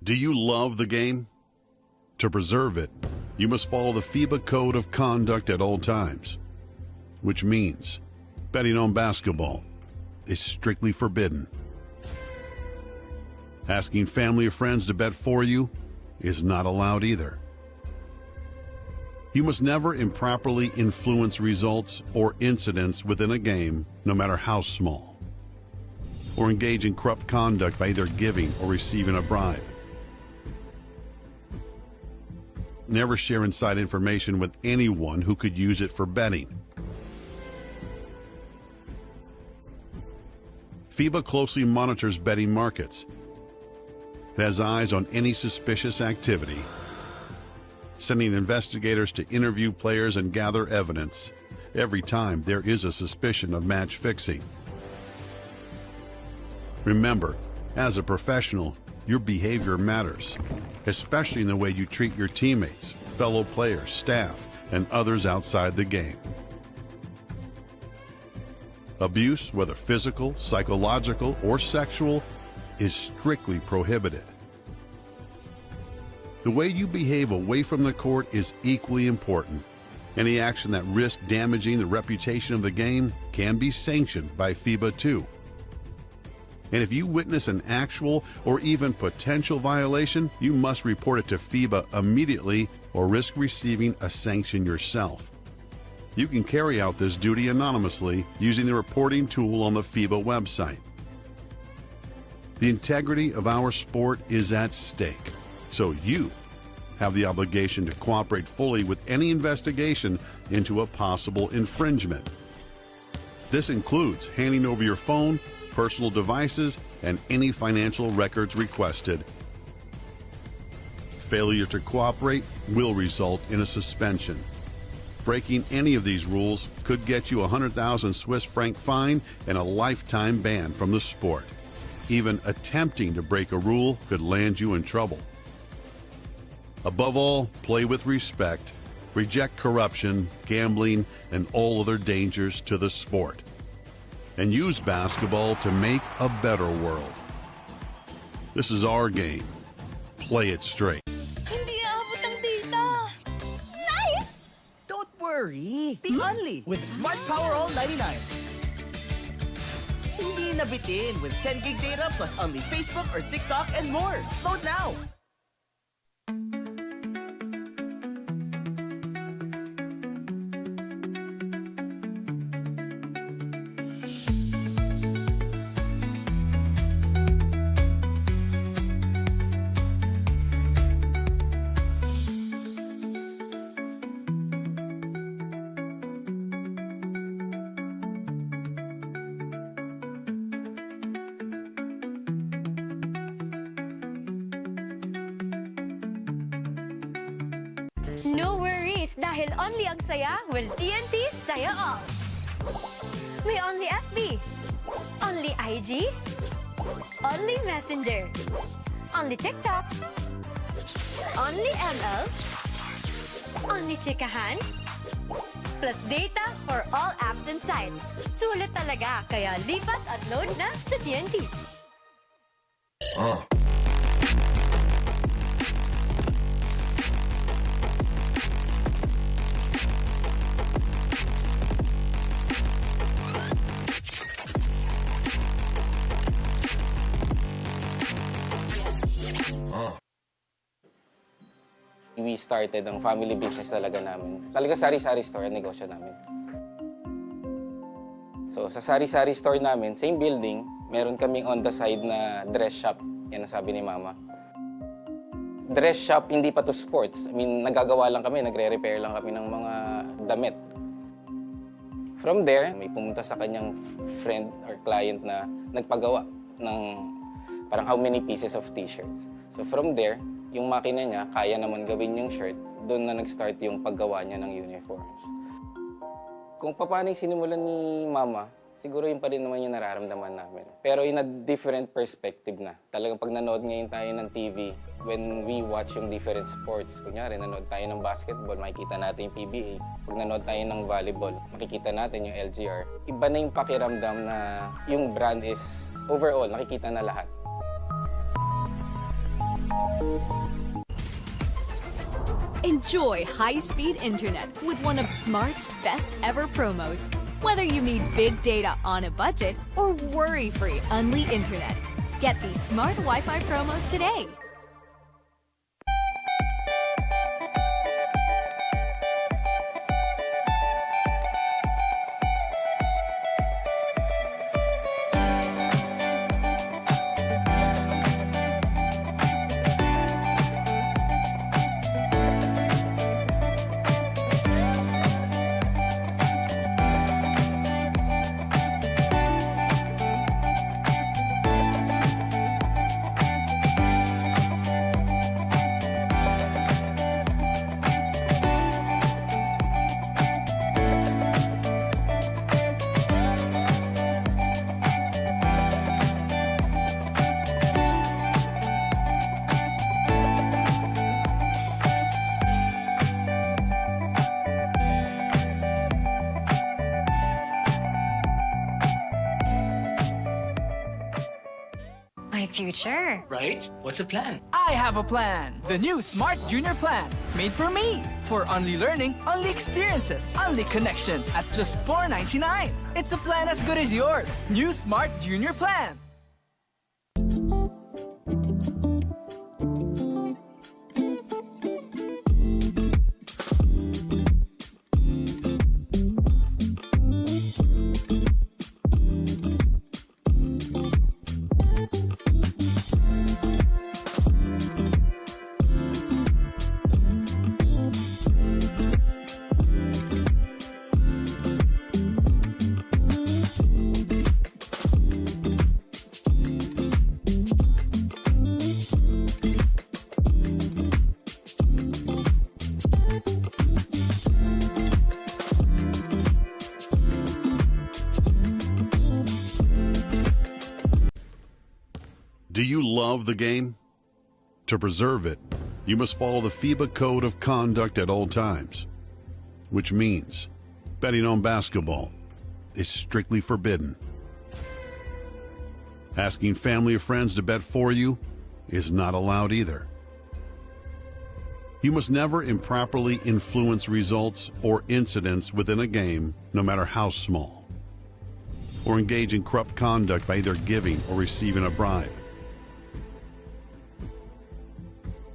Do you love the game? To preserve it, you must follow the FIBA Code of Conduct at all times, which means betting on basketball is strictly forbidden. Asking family or friends to bet for you is not allowed either. You must never improperly influence results or incidents within a game, no matter how small, or engage in corrupt conduct by either giving or receiving a bribe. Never share inside information with anyone who could use it for betting. FIBA closely monitors betting markets. It has eyes on any suspicious activity, sending investigators to interview players and gather evidence every time there is a suspicion of match fixing. Remember, as a professional, your behavior matters, especially in the way you treat your teammates, fellow players, staff, and others outside the game. Abuse, whether physical, psychological, or sexual, is strictly prohibited. The way you behave away from the court is equally important. Any action that risks damaging the reputation of the game can be sanctioned by FIBA too. And if you witness an actual or even potential violation, you must report it to FIBA immediately or risk receiving a sanction yourself. You can carry out this duty anonymously using the reporting tool on the FIBA website. The integrity of our sport is at stake, so you have the obligation to cooperate fully with any investigation into a possible infringement. This includes handing over your phone, personal devices, and any financial records requested. Failure to cooperate will result in a suspension. Breaking any of these rules could get you a 100,000 Swiss franc fine and a lifetime ban from the sport. Even attempting to break a rule could land you in trouble. Above all, play with respect, reject corruption, gambling, and all other dangers to the sport, and use basketball to make a better world. This is our game. Play it straight. Hindi aabot ang data. Nice! Don't worry. Be only with Smart Power All 99. Hindi nabitin with 10 gig data plus only Facebook or TikTok and more. Load now. No worries, dahil only ang saya will TNT Saya All. May only FB, only IG, only Messenger, only TikTok, only ML, only Chikahan, plus data for all apps and sites. Sulit talaga, kaya lipat at load na sa TNT. We started ang family business talaga namin. Talaga sari-sari store ang negosyo namin. So sa sari-sari store namin, same building, meron kaming on the side na dress shop. Yan ang sabi ni Mama. Dress shop, hindi pa to sports. I mean, nagagawa lang kami, nagre-repair lang kami ng mga damit. From there, may pumunta sa kanyang friend or client na nagpagawa ng parang how many pieces of t-shirts. So from there, yung makina niya, kaya naman gawin yung shirt, doon na nag-start yung paggawa niya ng uniforms. Kung paano yung sinimulan ni Mama, siguro yun pa rin naman yung nararamdaman namin. Pero in a different perspective na. Talagang pag nanood ngayon tayo ng TV, when we watch yung different sports, kunyari nanood tayo ng basketball, makikita natin yung PBA. Pag nanood tayo ng volleyball, makikita natin yung LGR. Iba na yung pakiramdam na yung brand is overall, nakikita na lahat. Enjoy high-speed internet with one of Smart's best ever promos. Whether you need big data on a budget or worry-free Unli internet, get these Smart Wi-Fi promos today. My future. Right? What's the plan? I have a plan. The new Smart Junior Plan. Made for me. For only learning, only experiences, only connections at just $4.99. It's a plan as good as yours. New Smart Junior Plan. Do you love the game? To preserve it, you must follow the FIBA Code of Conduct at all times, which means betting on basketball is strictly forbidden. Asking family or friends to bet for you is not allowed either. You must never improperly influence results or incidents within a game, no matter how small, or engage in corrupt conduct by either giving or receiving a bribe.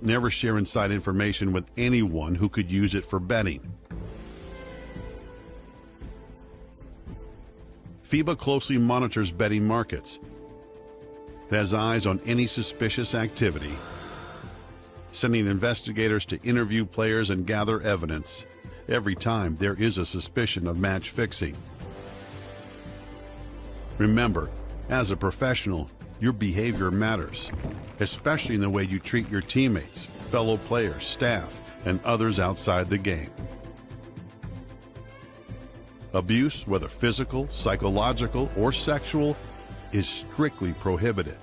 Never share inside information with anyone who could use it for betting. FIBA closely monitors betting markets. It has eyes on any suspicious activity, sending investigators to interview players and gather evidence every time there is a suspicion of match fixing. Remember, as a professional, your behavior matters, especially in the way you treat your teammates, fellow players, staff, and others outside the game. Abuse, whether physical, psychological, or sexual, is strictly prohibited.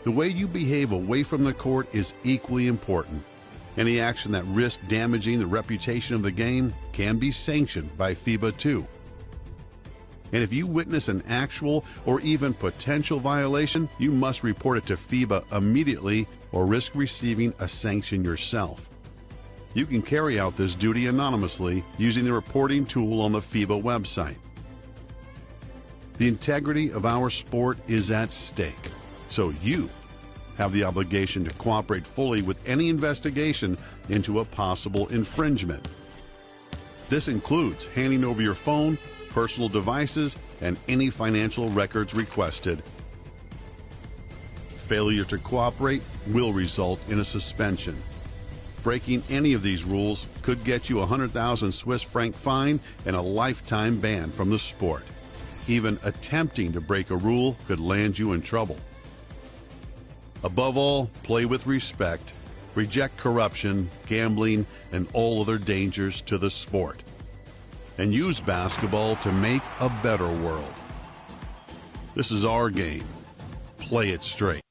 The way you behave away from the court is equally important. Any action that risks damaging the reputation of the game can be sanctioned by FIBA 2. And if you witness an actual or even potential violation, you must report it to FIBA immediately or risk receiving a sanction yourself. You can carry out this duty anonymously using the reporting tool on the FIBA website. The integrity of our sport is at stake, so you have the obligation to cooperate fully with any investigation into a possible infringement. This includes handing over your phone, personal devices, and any financial records requested. Failure to cooperate will result in a suspension. Breaking any of these rules could get you a 100,000 Swiss franc fine and a lifetime ban from the sport. Even attempting to break a rule could land you in trouble. Above all, play with respect, reject corruption, gambling, and all other dangers to the sport, and use basketball to make a better world. This is our game. Play it straight.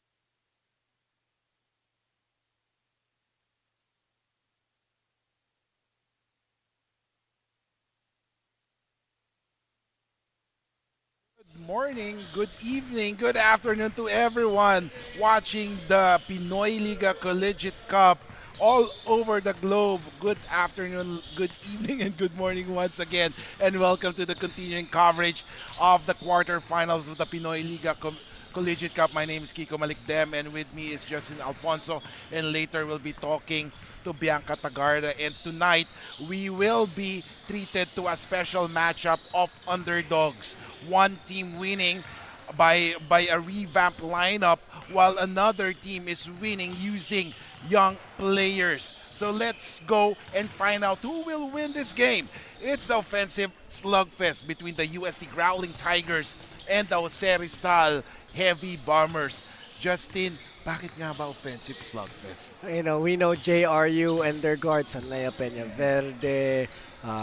morning, good evening, good afternoon to everyone watching the Pinoyliga Collegiate Cup all over the globe. Good afternoon, good evening, and good morning once again. And welcome to the continuing coverage of the quarterfinals of the Pinoyliga Collegiate Cup. My name is Kiko Malikdem, and with me is Justin Alfonso. And later we'll be talking to Bianca Tagarda. And tonight we will be treated to a special matchup of underdogs. One team winning by a revamped lineup, while another team is winning using young players. So let's go and find out who will win this game. It's the offensive slugfest between the UST Growling Tigers and the RIZAL Heavy Bombers. Justin, bakit nga ba offensive slugfest? You know, we know JRU and their guards, Anlea Peña Verde,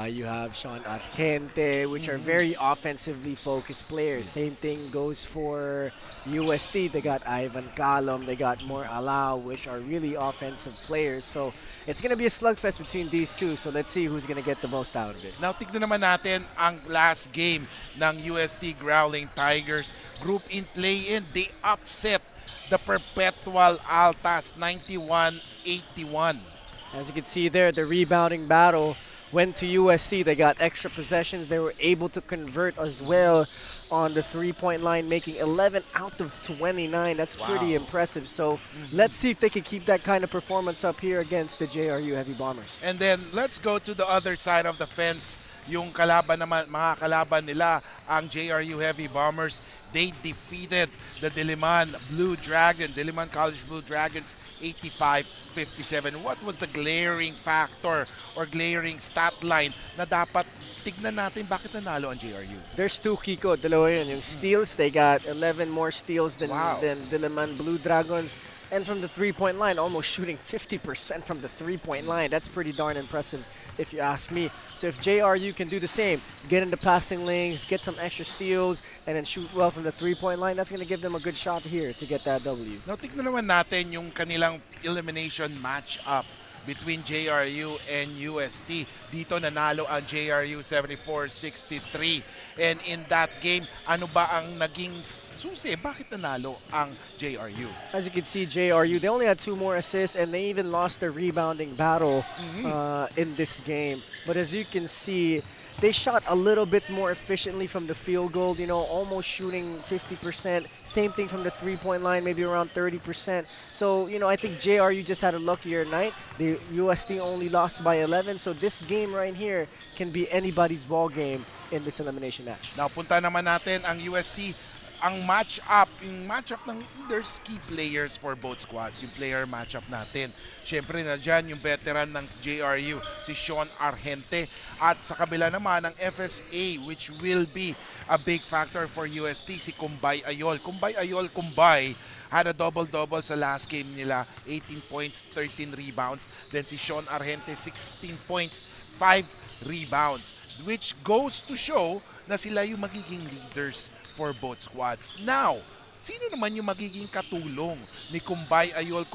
you have Sean Argente, which are very offensively focused players. Same thing goes for UST. They got Ivan Calum, they got More Alao, which are really offensive players. So it's going to be a slugfest between these two. So let's see who's going to get the most out of it. Now, tignan naman natin ang last game ng UST Growling Tigers. Group in play-in, they upset the Perpetual Altas 91-81. As you can see there, the rebounding battle went to USC. They got extra possessions. They were able to convert as well on the three-point line, making 11 out of 29. That's pretty impressive. So let's see if they can keep that kind of performance up here against the JRU Heavy Bombers. And then let's go to the other side of the fence. Yung kalaban naman, mga kalaban nila, ang JRU Heavy Bombers. They defeated the Diliman College Blue Dragons 85-57. What was the glaring factor or glaring stat line na dapat tignan natin bakit nanalo ang JRU? There's two, Kiko. Dalawa yun. Yung steals, they got 11 more steals than Diliman Blue Dragons. And from the three-point line, almost shooting 50% from the three-point line. That's pretty darn impressive, if you ask me. So if JRU can do the same, get into passing lanes, get some extra steals, and then shoot well from the three-point line, that's going to give them a good shot here to get that W. Now, tignan naman natin yung kanilang elimination match-up between JRU and UST. Dito nanalo ang JRU 74-63. And in that game, ano ba ang naging susi? Bakit nanalo ang JRU? As you can see, JRU, they only had 2 more assists, and they even lost the rebounding battle in this game. But as you can see, they shot a little bit more efficiently from the field goal, you know, almost shooting 50%. Same thing from the three-point line, maybe around 30%. So, you know, I think JRU just had a luckier night. The UST only lost by 11. So this game right here can be anybody's ball game in this elimination match. Now, punta naman natin ang UST. Ang match-up ng there's key players for both squads, yung player match-up natin. Siyempre, nandiyan yung veteran ng JRU, si Sean Argente. At sa kabila naman, ang FSA, which will be a big factor for UST, si Kumbay Ayol. Kumbay had a double-double sa last game nila, 18 points, 13 rebounds. Then si Sean Argente, 16 points, 5 rebounds. Which goes to show na sila yung magiging leaders for both squads. Now, sino naman yung magiging katulong ni Kumbay Ayol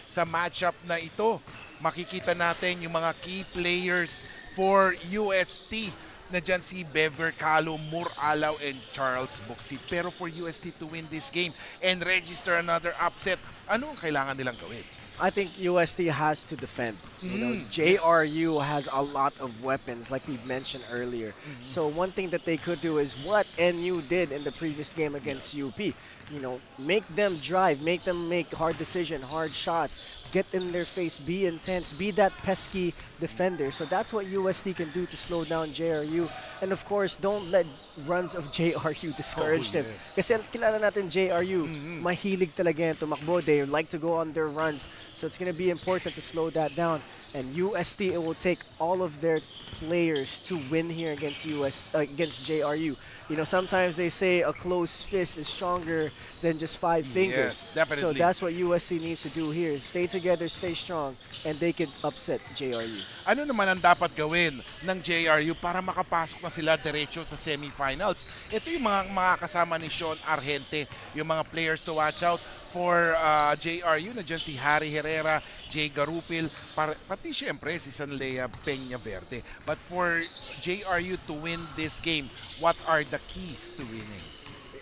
sa matchup na ito? Makikita natin yung mga key players for UST. Na dyan si Bever Calo, Mur Alaw, and Charles Buxit. Pero for UST to win this game and register another upset, ano ang kailangan nilang gawin? I think UST has to defend. You know, JRU has a lot of weapons, like we mentioned earlier. So one thing that they could do is what NU did in the previous game against UP. You know, make them drive, make them make hard decisions, hard shots, get in their face, be intense, be that pesky defender. So that's what UST can do to slow down JRU. And of course, don't let runs of JRU discourage them. Kasi kilala natin JRU, mahilig talaga yan tumakbo. They like to go on their runs. So it's going to be important to slow that down. And UST, it will take all of their players to win here against JRU. You know, sometimes they say a closed fist is stronger than just 5 fingers. Yes, definitely. So that's what USC needs to do here. Stay together. together, stay strong, and they can upset JRU. Ano naman ang dapat gawin ng JRU para makapasok na sila diretso sa semifinals? Ito yung mga kasama ni Sean Argente, yung mga players to watch out for JRU. Nandiyan si Harry Herrera, Jay Garupil, pati syempre si Sanlea Peña Verde. But for JRU to win this game, what are the keys to winning?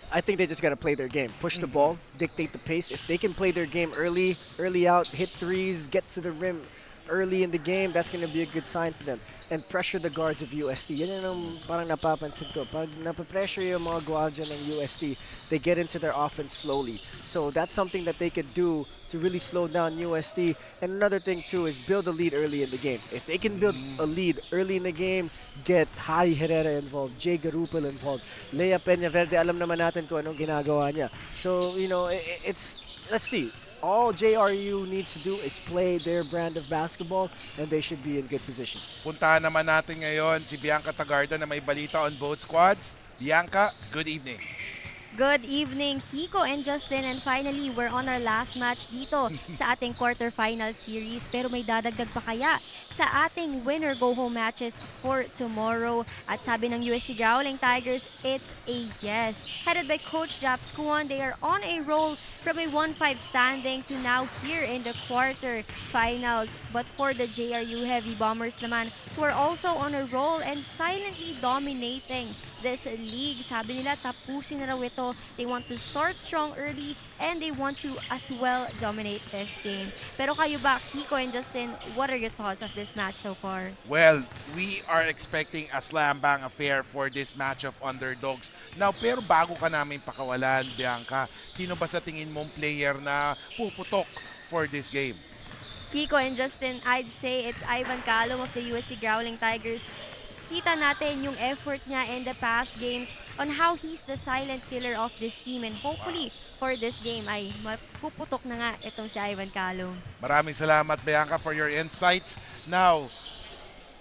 I think they just got to play their game. Push the ball, dictate the pace. If they can play their game early out, hit threes, get to the rim early in the game, that's going to be a good sign for them. And pressure the guards of UST. Yan yung parang napapansin ko. Pag napapressure yung mga guards ng UST, they get into their offense slowly. So that's something that they could do to really slow down UST. And another thing too is build a lead early in the game. If they can build a lead early in the game, get Harry Herrera involved, Jay Garupil involved, Lea Peña Verde, alam naman natin kung anong ginagawa niya. So, you know, let's see. All JRU needs to do is play their brand of basketball and they should be in good position. Puntahan naman natin ngayon si Bianca Tagarda na may balita on both squads. Bianca, good evening. Good evening, Kiko and Justin. And finally, we're on our last match dito sa ating quarterfinal series. Pero may dadagdag pa kaya sa ating winner-go-home matches for tomorrow. At sabi ng UST Growling Tigers, it's a yes. Headed by Coach Japs Kuan, they are on a roll from a 1-5 standing to now here in the quarterfinals. But for the JRU Heavy Bombers naman, who are also on a roll and silently dominating this league. Sabi nila, tapusin na raw ito. They want to start strong early and they want to as well dominate this game. Pero kayo ba, Kiko and Justin, what are your thoughts of this match so far? Well, we are expecting a slam bang affair for this match of underdogs. Now, pero bago ka namin pakawalan, Bianca, sino ba sa tingin mong player na puputok for this game? Kiko and Justin, I'd say it's Ivan Calum of the UST Growling Tigers. Kita natin yung effort niya in the past games on how he's the silent killer of this team. And hopefully, for this game ay mapuputok na nga itong si Ivan Calum. Maraming salamat, Bianca, for your insights. Now,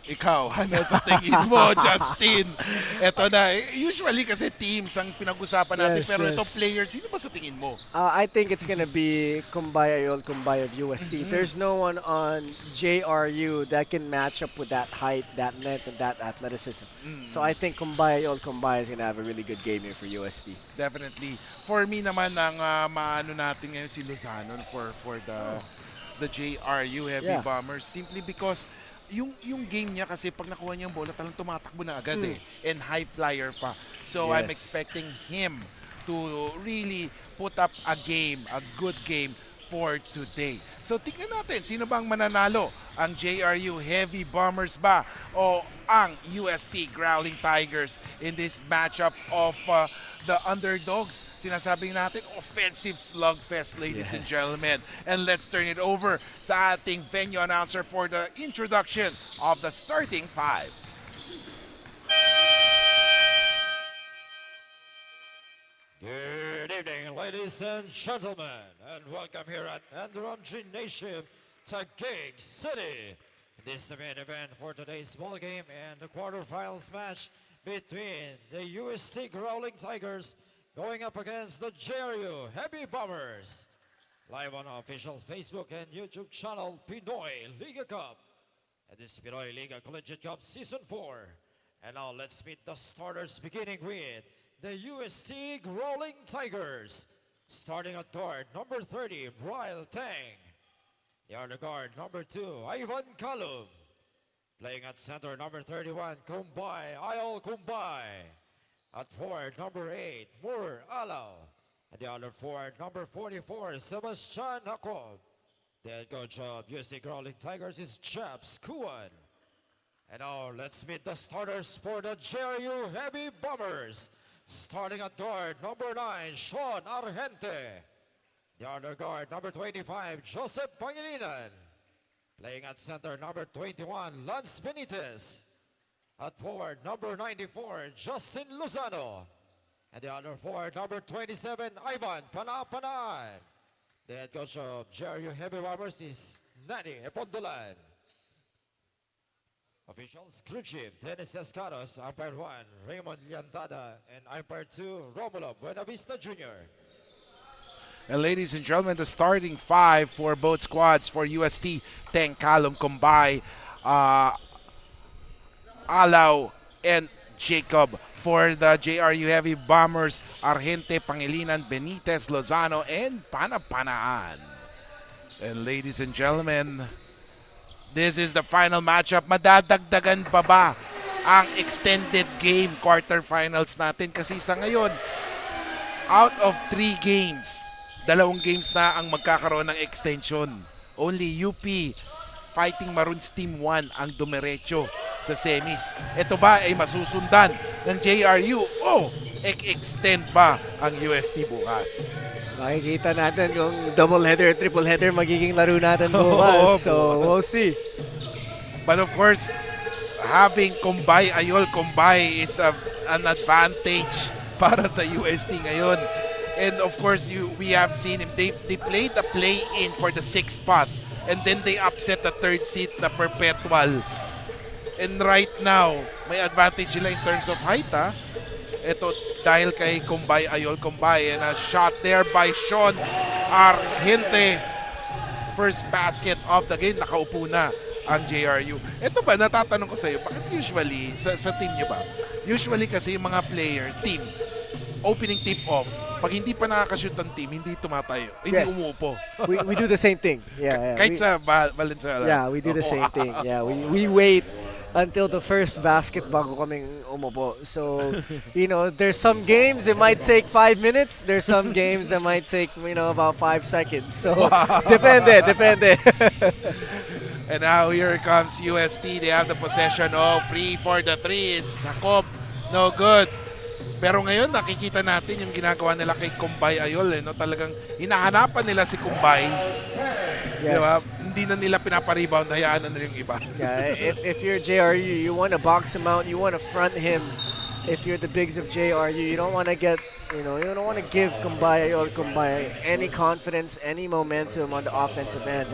ikaw, ano sa tingin mo, Justin? Ito na, usually kasi teams ang pinag-usapan natin, pero ito players, sino ba sa tingin mo? I think it's gonna be Kumbaya Ayol Kumbaya of UST. There's no one on JRU that can match up with that height, that length, and that athleticism. So I think Kumbaya Ayol Kumbaya is gonna have a really good game here for UST. Definitely. For me naman, ang maano natin ngayon si Lozano for the JRU Heavy Bombers, simply because yung game niya kasi pag nakuha niya yung bola talagang tumatakbo na agad and high flyer pa. So I'm expecting him to really put up a good game for today. So tingnan natin, sino bang mananalo? Ang JRU Heavy Bombers ba o ang UST Growling Tigers in this matchup of the underdogs? Sinasabing natin, offensive slugfest, ladies and gentlemen. And let's turn it over sa ating venue announcer for the introduction of the starting five. Good evening, ladies and gentlemen, and welcome here at ENDERUN Gymnasium, Taguig City. This is the main event for today's ball game and the quarterfinals match between the UST Growling Tigers going up against the JRU Heavy Bombers. Live on our official Facebook and YouTube channel, Pinoyliga Cup. And this is Pinoyliga Collegiate Cup Season 4. And now let's meet the starters, beginning with the UST Growling Tigers. Starting at guard, number 30, Brian Tang. The other guard, number 2, Ivan Calum. Playing at center, number 31, Kumbay, Ayol Kumbay. At forward, number 8, Moore Alaw. And the other forward, number 44, Sebastian Jacob. The head coach of UST Growling Tigers is Japs Kuan. And now let's meet the starters for the JRU Heavy Bombers. Starting at guard, number 9, Sean Argente. The other guard, number 25, Joseph Pangilinan. Playing at center, number 21, Lance Benitez. At forward, number 94, Justin Lozano. And the other forward, number 27, Ivan Panapanan. The head coach of JRU Heavy Bombers is Nani Epondolan. Officials, crew chief, Dennis Escaros, umpire 1, Raymond Llantada, and umpire 2, Romulo Buenavista Jr. And ladies and gentlemen, the starting five for both squads for UST, Teng, Calum, Kumbay, Alaw, and Jacob. For the JRU Heavy Bombers, Argente, Pangilinan, Benitez, Lozano, and Panapanaan. And ladies and gentlemen, this is the final matchup. Madadagdagan pa ba ang extended game quarterfinals natin? Kasi sa ngayon, out of 3 games, 2 games na ang magkakaroon ng extension. Only UP Fighting Maroons Team 1 ang dumiretso sa semis. Ito ba ay masusundan ng JRU o extend ba ang UST bukas? Makikita natin kung double header, triple header magiging laro natin bukas. So, we'll see. But of course, having Kumbay, Ayol, Kumbay is an advantage para sa UST ngayon. And of course, we have seen him. They played a play-in for the 6th spot. And then they upset the 3rd seed, the Perpetual. And right now, may advantage sila in terms of height, ha? Ito, dahil kay Kumbay, Ayol Kumbay. And a shot there by Sean Argente. First basket of the game. Nakaupo na ang JRU. Ito ba, natatanong ko sa iyo, bakit usually, sa team nyo ba? Usually kasi yung mga player, team, opening tip-off, pag hindi pa nakakashoot ang team, hindi tumatayo. Hindi umuupo. We do the same thing. Yeah. Kahit sa Valenzuela. Yeah, we do the same thing. Yeah, we wait until the first basket bago kaming umupo. So, there's some games it might take 5 minutes. There's some games that might take, about 5 seconds. So, depende. And now here comes UST. They have the possession. Free for the 3. It's Jacob. No good. Pero ngayon, nakikita natin yung ginagawa nila kay Kumbay Ayol. Talagang hinahanapan nila si Kumbay. Yes. Diba? Hindi na nila pinaparebound, hayaan na nila yung iba. Yeah, if you're JRU, you want to box him out, you want to front him. If you're the bigs of JRU, you don't want to get, you don't want to give Kumbay or Kumbay any confidence, any momentum on the offensive end.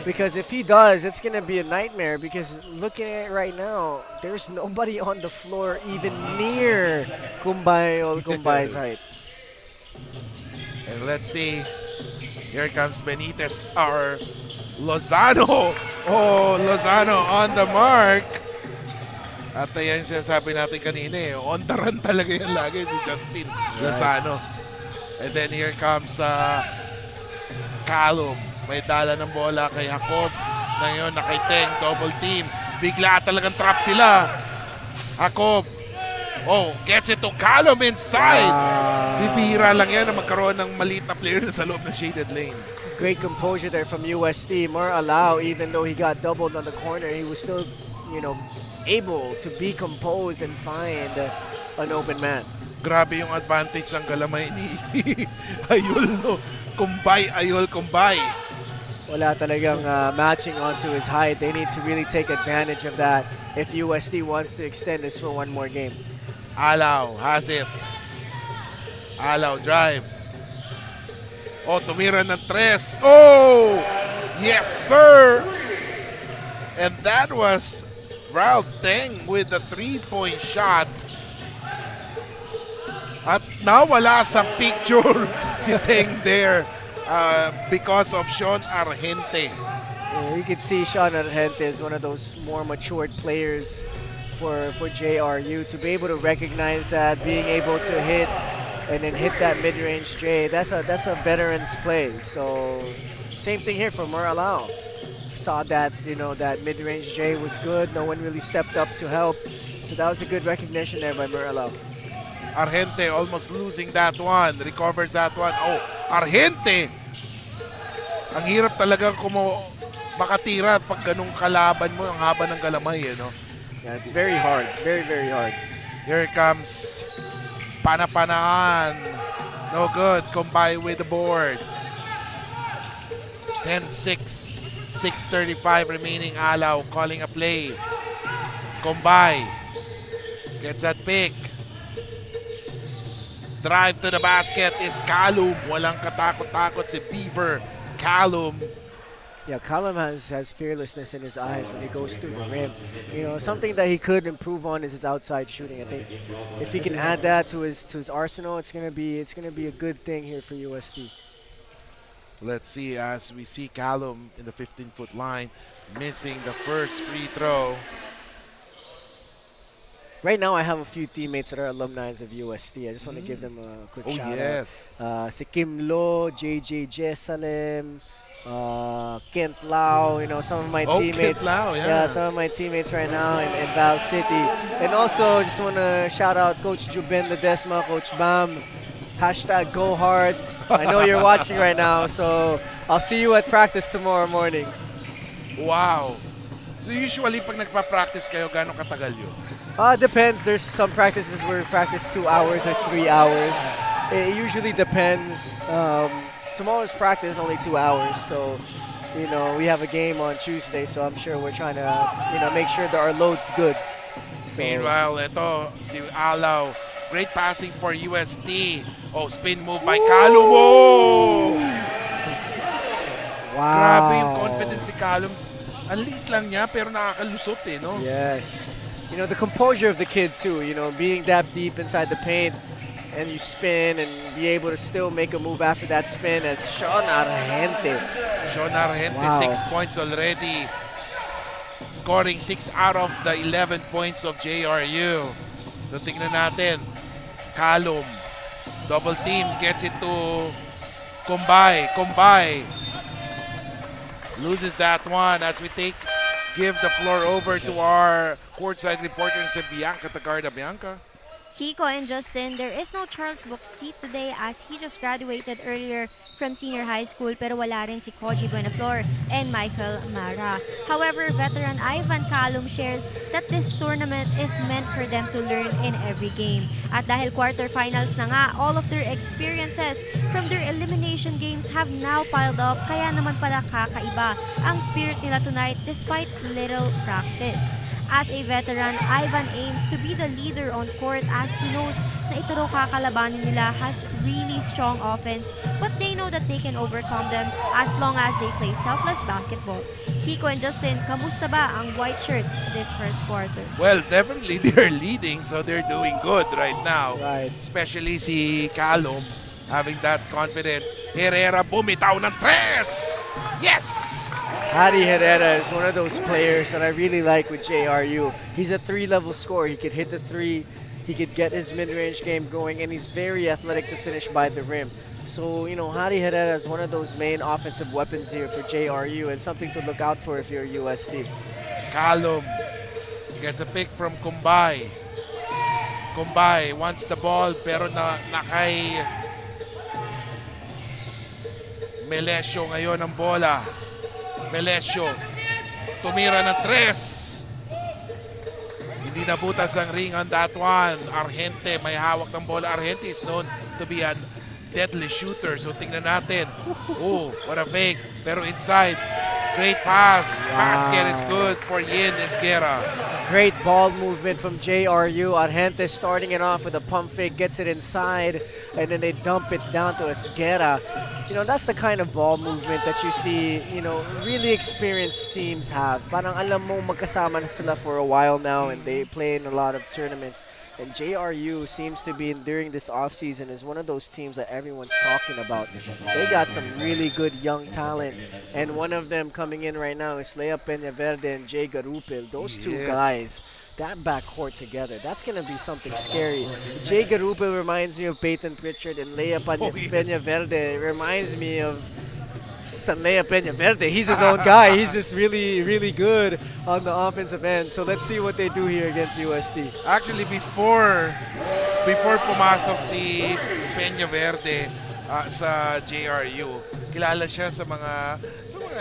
Because if he does, it's going to be a nightmare because looking at it right now, there's nobody on the floor even near Kumbay or Kumbay's height. And let's see. Here comes Benitez or Lozano. Lozano on the mark. At yan sinasabi natin kanina on the run talaga yan lagi si Justin Lozano. And then here comes Calum. May dala ng bola kay Jacob. Ngayon na kay Teng, double team. Bigla talagang trap sila. Jacob. Gets it to Calum inside. Bibihira lang yan na magkaroon ng maliit na player sa loob ng shaded lane. Great composure there from UST. More allow, even though he got doubled on the corner, he was still, able to be composed and find an open man. Grabe yung advantage ng galamay ni Ayol, no? Ayol Kumbay. Wala talagang matching onto his height. They need to really take advantage of that if UST wants to extend this for one more game. Alaw has it. Alaw drives. Tumira ng 3. Yes, sir! And that was Ralph Teng with the 3-point shot. At nawala sa picture si Teng there because of Sean Argente. You can see Sean Argente is one of those more matured players for JRU to be able to recognize that, being able to hit and then hit that mid-range J. That's a veteran's play. So same thing here for Moralao. Saw that that mid-range J was good. No one really stepped up to help. So that was a good recognition there by Moralao. Argente almost losing that one. Recovers that one. Argente! Ang hirap talaga makatira pag ganung kalaban mo, ang haba ng galamay, Yeah, it's very hard. Very, very hard. Here comes Panapanaan. No good. Kumbay with the board. 10-6. 6:35 remaining. Alaw calling a play. Kumbay gets that pick. Drive to the basket is Calum. Walang katakot-takot si Beaver. Calum. Yeah, Calum has fearlessness in his eyes when he goes through the rim. Something that he could improve on is his outside shooting. I think if he can add that to his arsenal, it's gonna be a good thing here for UST. Let's see as we see Callum in the 15-foot line, missing the first free throw. Right now, I have a few teammates that are alumni of UST. I just want to give them a quick shout Yes. out. Si Kim Lo, JJ Jesalem, Kent Lau, some of my teammates. Kent Lau, yeah. Some of my teammates right now in Val City. And also, just want to shout out Coach Juben Ledesma, Coach Bam. Hashtag go hard. I know you're watching right now, so I'll see you at practice tomorrow morning. Wow. So usually, pag nagpa-practice kayo, gano'ng katagal yun? Depends. There's some practices where we practice 2 hours or 3 hours. It usually depends. Tomorrow's practice is only 2 hours, so we have a game on Tuesday, so I'm sure we're trying to make sure that our load's good. So, meanwhile, ito si Alaw. Great passing for UST. Oh, spin move by Callum. Oh! Wow. Grabe yung confidence si Callum. Ang liit lang niya pero nakakalusot no? Yes. The composure of the kid too, being that deep inside the paint and you spin and be able to still make a move after that spin as Sean Argente. Sean Argente, wow. 6 points already. Scoring 6 out of the 11 points of JRU. So tingnan natin. Callum. Double team gets it to Kumbay. Loses that one as we give the floor over to our courtside reporter si Bianca Tagarda. Bianca. Kiko and Justin, there is no Charles Buxteet today as he just graduated earlier from senior high school pero wala rin si Koji Buenaflor and Michael Mara. However, veteran Ivan Callum shares that this tournament is meant for them to learn in every game. At dahil quarterfinals na nga, all of their experiences from their elimination games have now piled up kaya naman pala kakaiba ang spirit nila tonight despite little practice. As a veteran, Ivan aims to be the leader on court as he knows na ito raw kakalabanin nila has really strong offense but they know that they can overcome them as long as they play selfless basketball. Kiko and Justin, kamusta ba ang white shirts this first quarter? Well, definitely they're leading so they're doing good right now. Right. Especially si Callum having that confidence. Herrera bumitaw ng 3! Yes! Harry Herrera is one of those players that I really like with JRU. He's a 3-level scorer. He could hit the 3, he could get his mid-range game going, and he's very athletic to finish by the rim. So, Harry Herrera is one of those main offensive weapons here for JRU and something to look out for if you're USD. Callum gets a pick from Kumbay. Kumbay wants the ball pero na kay Melesio ngayon ang bola. Melesio tumira ng 3. Hindi nabutas ang ring on that one. Argente may hawak ng bola. Argente is known to be a deadly shooter. So tingnan natin. Oh, what a fake. Pero inside. Great pass. Wow. Basket is good for Yin Esguerra. Great ball movement from JRU. Argente starting it off with a pump fake, gets it inside, and then they dump it down to Esguerra. That's the kind of ball movement that you see, really experienced teams have. Parang alam mo magkasama na sila for a while now and they play in a lot of tournaments. And JRU seems to be, during this offseason, is one of those teams that everyone's talking about. They got some really good young talent. And one of them coming in right now is Lea Peñaverde and Jay Garupil. Those two guys, that backcourt together, that's going to be something scary. Jay Garupil reminds me of Peyton Pritchard, and Lea Peñaverde reminds me of Lea Peñaverde. He's his own guy. He's just really, really good on the offensive end. So let's see what they do here against UST. Actually, before pumasok si Peñaverde sa JRU, kilala siya sa mga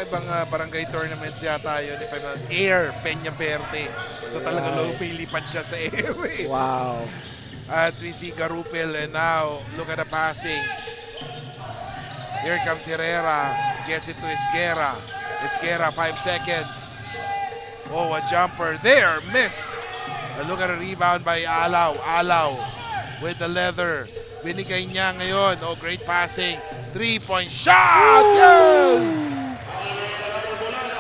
ibang barangay tournaments yata yun. If I'm not, Air Peñaverde. So talaga lumilipad siya sa airway. Wow. As we see Garupil, and now look at the passing. Here comes Herrera, gets it to Esguerra. Esguerra, 5 seconds. Oh, a jumper there, miss. And look at a rebound by Alaw. Alaw with the leather. Binigay niya ngayon. Oh, great passing. 3-point shot! Yes!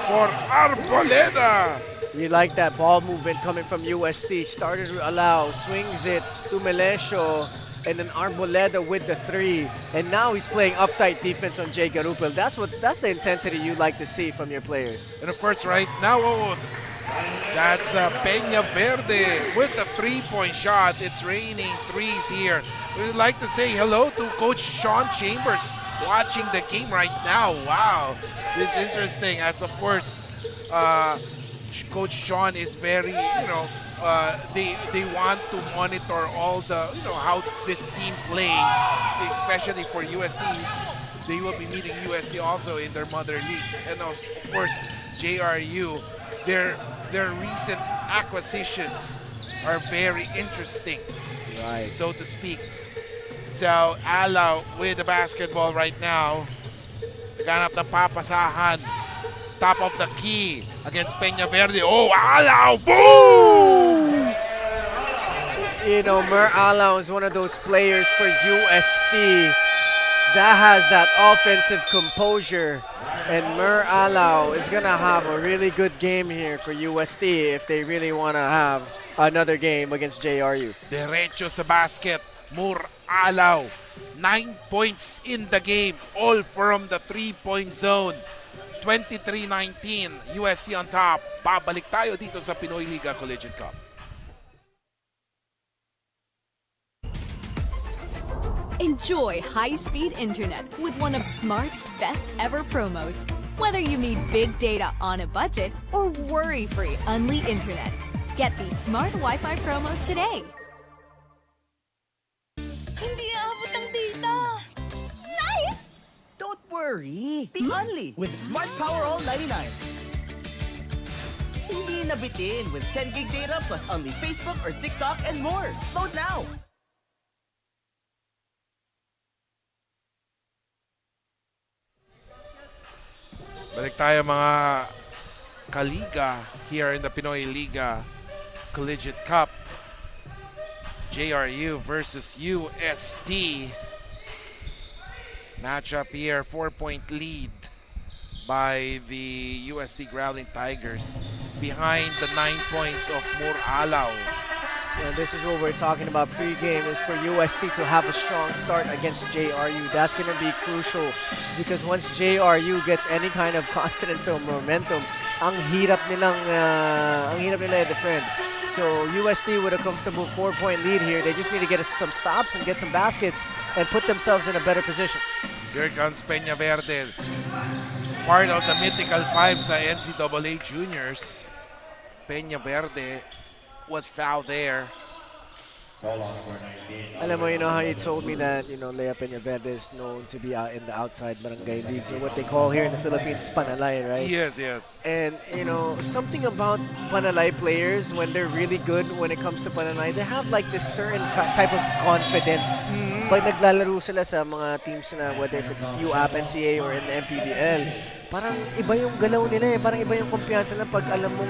For Arboleda. You like that ball movement coming from UST. Started to Alaw, swings it to Melesio. and then Arboleda with the 3, and now he's playing uptight defense on Jay Garupel. That's the intensity you like to see from your players. And of course, right now, that's Peña Verde with the 3-point shot. It's raining threes here. We would like to say hello to Coach Sean Chambers watching the game right now. Wow, this is interesting. As of course, Coach Sean is very, they want to monitor all the, how this team plays, especially for UST. They will be meeting UST also in their mother leagues. And of course, JRU, their recent acquisitions are very interesting, right, so to speak. So, Alaw with the basketball right now. Ganap ng papasahan. Top of the key against Peña Verde. Oh, Alaw! Boom! Mer Alaw is one of those players for UST that has that offensive composure. And Mer Alaw is going to have a really good game here for UST if they really want to have another game against JRU. Derecho sa basket. Mer Alaw. 9 points in the game, all from the 3-point zone. 23-19, UST on top. Babalik tayo dito sa Pinoyliga Collegiate Cup. Enjoy high-speed internet with one of Smart's best ever promos. Whether you need big data on a budget or worry-free Unli internet, get these Smart Wi-Fi promos today. Hindi aabot ang data. Nice! Don't worry. Be Unli with Smart Power All 99. Hindi nabitin with 10 gig data plus Unli Facebook or TikTok and more. Load now. Balik tayo mga kaliga here in the Pinoyliga Collegiate Cup. JRU versus UST. Matchup here, 4-point lead by the UST Growling Tigers behind the 9 points of Mer Alaw. And this is what we're talking about pregame, is for UST to have a strong start against JRU. That's going to be crucial because once JRU gets any kind of confidence or momentum, ang hirap nila defend. So UST with a comfortable 4-point lead here, they just need to get some stops and get some baskets and put themselves in a better position. Here comes Peña Verde, part of the mythical 5 sa NCAA Juniors. Peña Verde was fouled there. Alam mo, how you told me that, Lea Peña Verde is known to be out in the outside barangay leagues, or what they call here in the Philippines, panalay, right? Yes, yes. And, something about panalay players, when they're really good when it comes to panalay, they have like this certain type of confidence. Pag naglalaro sila sa mga teams na, whether if it's UAP, NCA, or in the MPBL, parang iba yung galaw nila eh. Parang iba yung kumpiyansa na pag alam mong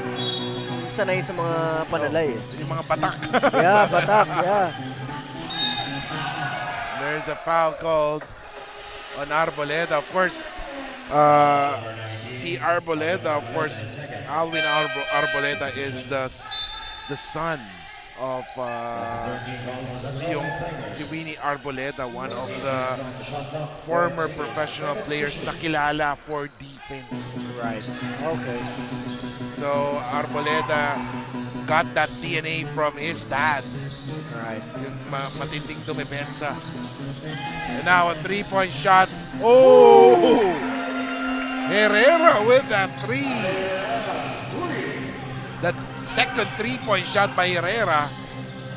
sanay sa mga panalay. Yung mga batak. Yeah, batak, yeah. There's a foul called on Arboleda. Of course, si Arboleda, of course, Alvin Arboleda is the son of si Winnie Arboleda, one of the former professional players na kilala for defense. Right. Okay. So Arboleda got that DNA from his dad. Right. Yung matinding dumepensa. And now a 3-point shot. Oh! Herrera with that 3. That second 3-point shot by Herrera.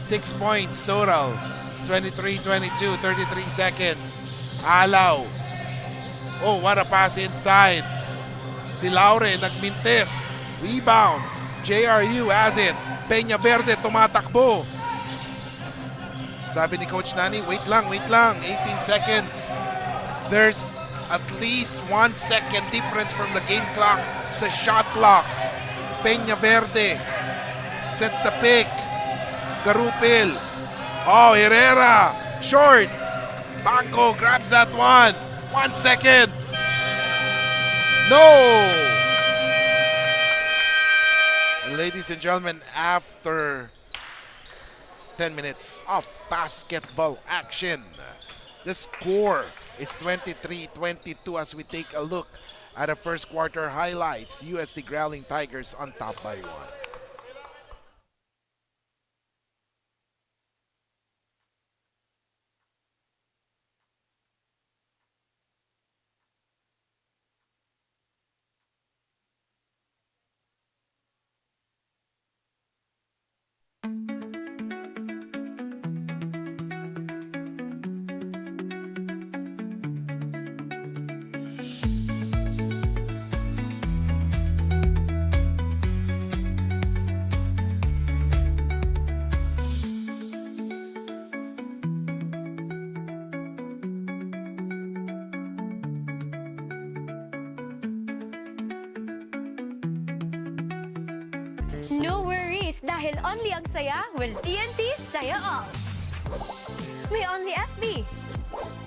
6 points total. 23-22, 33 seconds. Alaw. Oh, what a pass inside. Si Laure nagmintes. Rebound. JRU has it. Peña Verde tumatakbo. Sabi ni Coach Nani, wait lang. 18 seconds. There's at least 1 second difference from the game clock sa shot clock. Peña Verde sets the pick. Garupel. Oh, Herrera. Short. Banco grabs that one. 1 second. No! Ladies and gentlemen, after 10 minutes of basketball action. The score is 23-22 as we take a look at the first quarter highlights. UST Growling Tigers on top by 1. No worries, dahil only ang saya will TNT Saya All. May only FB,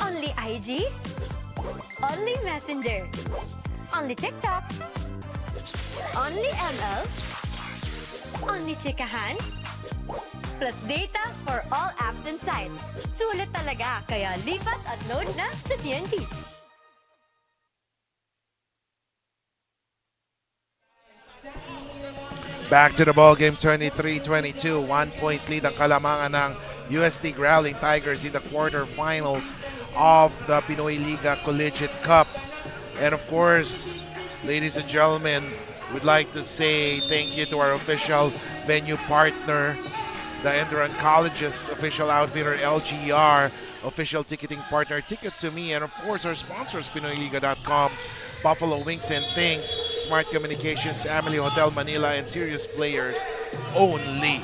only IG, only Messenger, only TikTok, only ML, only Chikahan, plus data for all apps and sites. Sulit talaga, kaya lipat at load na sa TNT. Back to the ball game, 23-22. 1-point lead ang kalamangan ng UST Growling Tigers in the quarterfinals of the Pinoyliga Collegiate Cup. And of course, ladies and gentlemen, we'd like to say thank you to our official venue partner, the ENDERUN College's official outfitter, LGR, official ticketing partner, Ticket to Me, and of course our sponsors, Pinoyliga.com, Buffalo Wings and Things, Smart Communications, Emily Hotel Manila, and Serious Players only.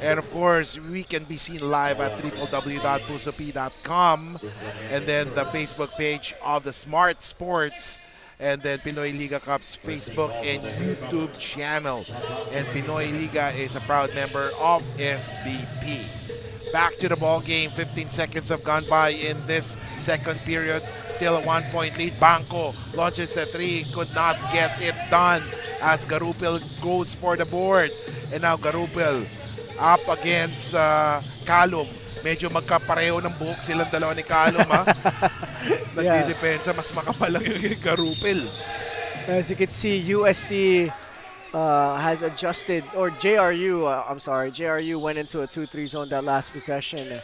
And of course, we can be seen live at www.pusopi.com, and then the Facebook page of the Smart Sports, and then Pinoy Liga Cup's Facebook and YouTube channel. And Pinoy Liga is a proud member of SBP. Back to the ball game. 15 seconds have gone by in this second period. Still a 1-point lead. Banco launches a 3. Could not get it done as Garupil goes for the board. And now Garupil up against Calum. Medyo magkapareho ng buhok silang dalawa ni Calum, ha? Nagdidepensa, mas makapal lang yung Garupil. As you can see, UST has adjusted, or JRU went into a 2-3 zone that last possession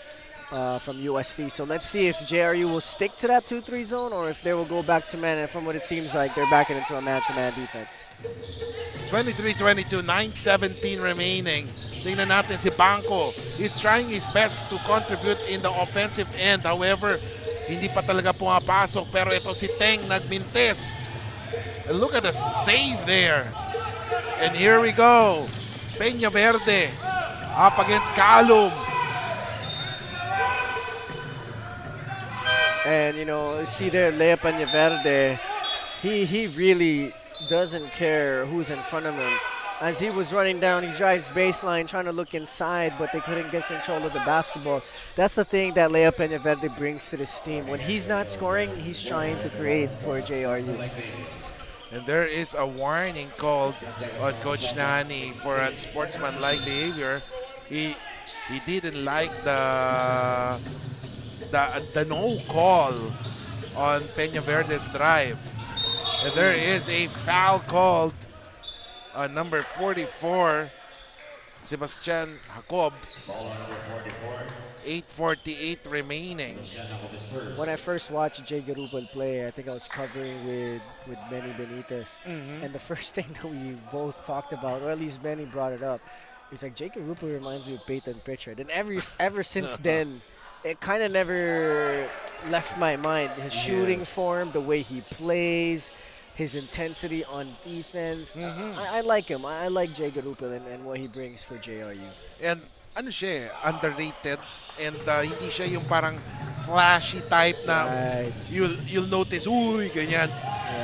from UST. So let's see if JRU will stick to that 2-3 zone or if they will go back to man. And from what it seems like, they're backing into a man-to-man defense. 23-22, 9:17 remaining. Tingnan natin si Banco. He's trying his best to contribute in the offensive end. However, hindi pa talaga pumapasok. Pero ito si Teng nagmintes. And look at the save there. And here we go. Peña Verde up against Calum. And, you know, see there, Lea Peña Verde, he really doesn't care who's in front of him. As he was running down, he drives baseline, trying to look inside, but they couldn't get control of the basketball. That's the thing that Lea Peña Verde brings to this team. When he's not scoring, he's trying to create for JRU. And there is a warning called on Coach Nani for unsportsmanlike behavior. He didn't like the no call on Peña Verde's drive. And there is a foul called on number 44, Sebastian Jacob. 8:48 remaining. When I first watched Jay Garupal play, I think I was covering with Benny Benitez. And the first thing that we both talked about, or at least Benny brought it up, he's like, Jay Garupal reminds me of Peyton Pritchard. And ever since then, it kind of never left my mind. His shooting form, the way he plays, his intensity on defense. I like him. I like Jay Garupal and what he brings for JRU. And ano siya, underrated. And hindi siya yung parang flashy type na you'll notice, uy, ganyan.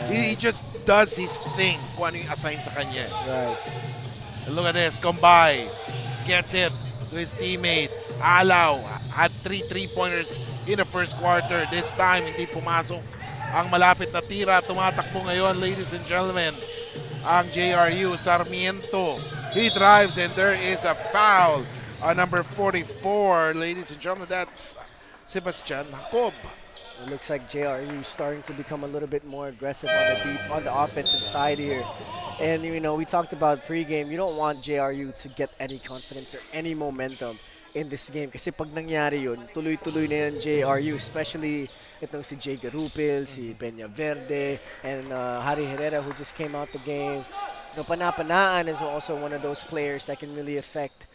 He just does his thing kung ano yung assign sa kanya. And look at this, Combay gets it to his teammate. Alaw had 3 3-pointers in the first quarter. This time, hindi pumasok ang malapit na tira. Tumatakbo ngayon, ladies and gentlemen, ang JRU. Sarmiento, he drives and there is a foul Number 44, ladies and gentlemen, that's Sebastian Jacob. It looks like JRU starting to become a little bit more aggressive on the offensive side here. And, you know, we talked about pregame. You don't want JRU to get any confidence or any momentum in this game. Kasi pag nangyari yun, tuloy-tuloy na yan JRU, especially itong si Jay Garupil, si Peña Verde, and Harry Herrera who just came out the game. No, Panapanaan is also one of those players that can really affect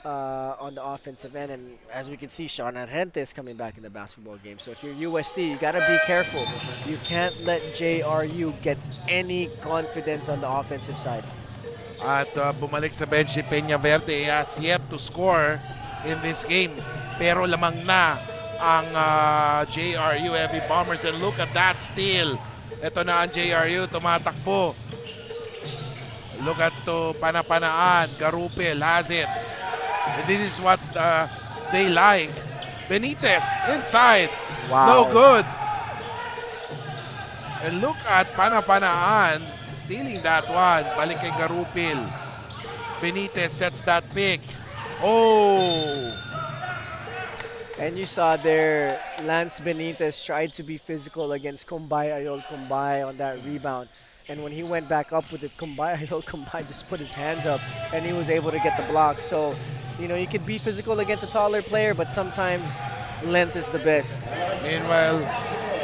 on the offensive end, and as we can see, Sean Argente is coming back in the basketball game. So if you're UST, you gotta be careful. You can't let JRU get any confidence on the offensive side. At bumalik sa bench si Peña Verde. He has yet to score in this game. Pero lamang na ang JRU Heavy Bombers. And look at that steal. Ito na ang JRU, tumatakbo. Look at to Panapanaan. Garupil has it. And this is what they like. Benitez inside. Wow. No good. And look at Panapanaan stealing that one. Balik kay Garupil. Benitez sets that pick. Oh! And you saw there, Lance Benitez tried to be physical against Kumbay Ayol Kumbay on that rebound. And when he went back up with it, Kumbay Ayol Kumbay just put his hands up and he was able to get the block. So, you know, you could be physical against a taller player, but sometimes length is the best. Meanwhile,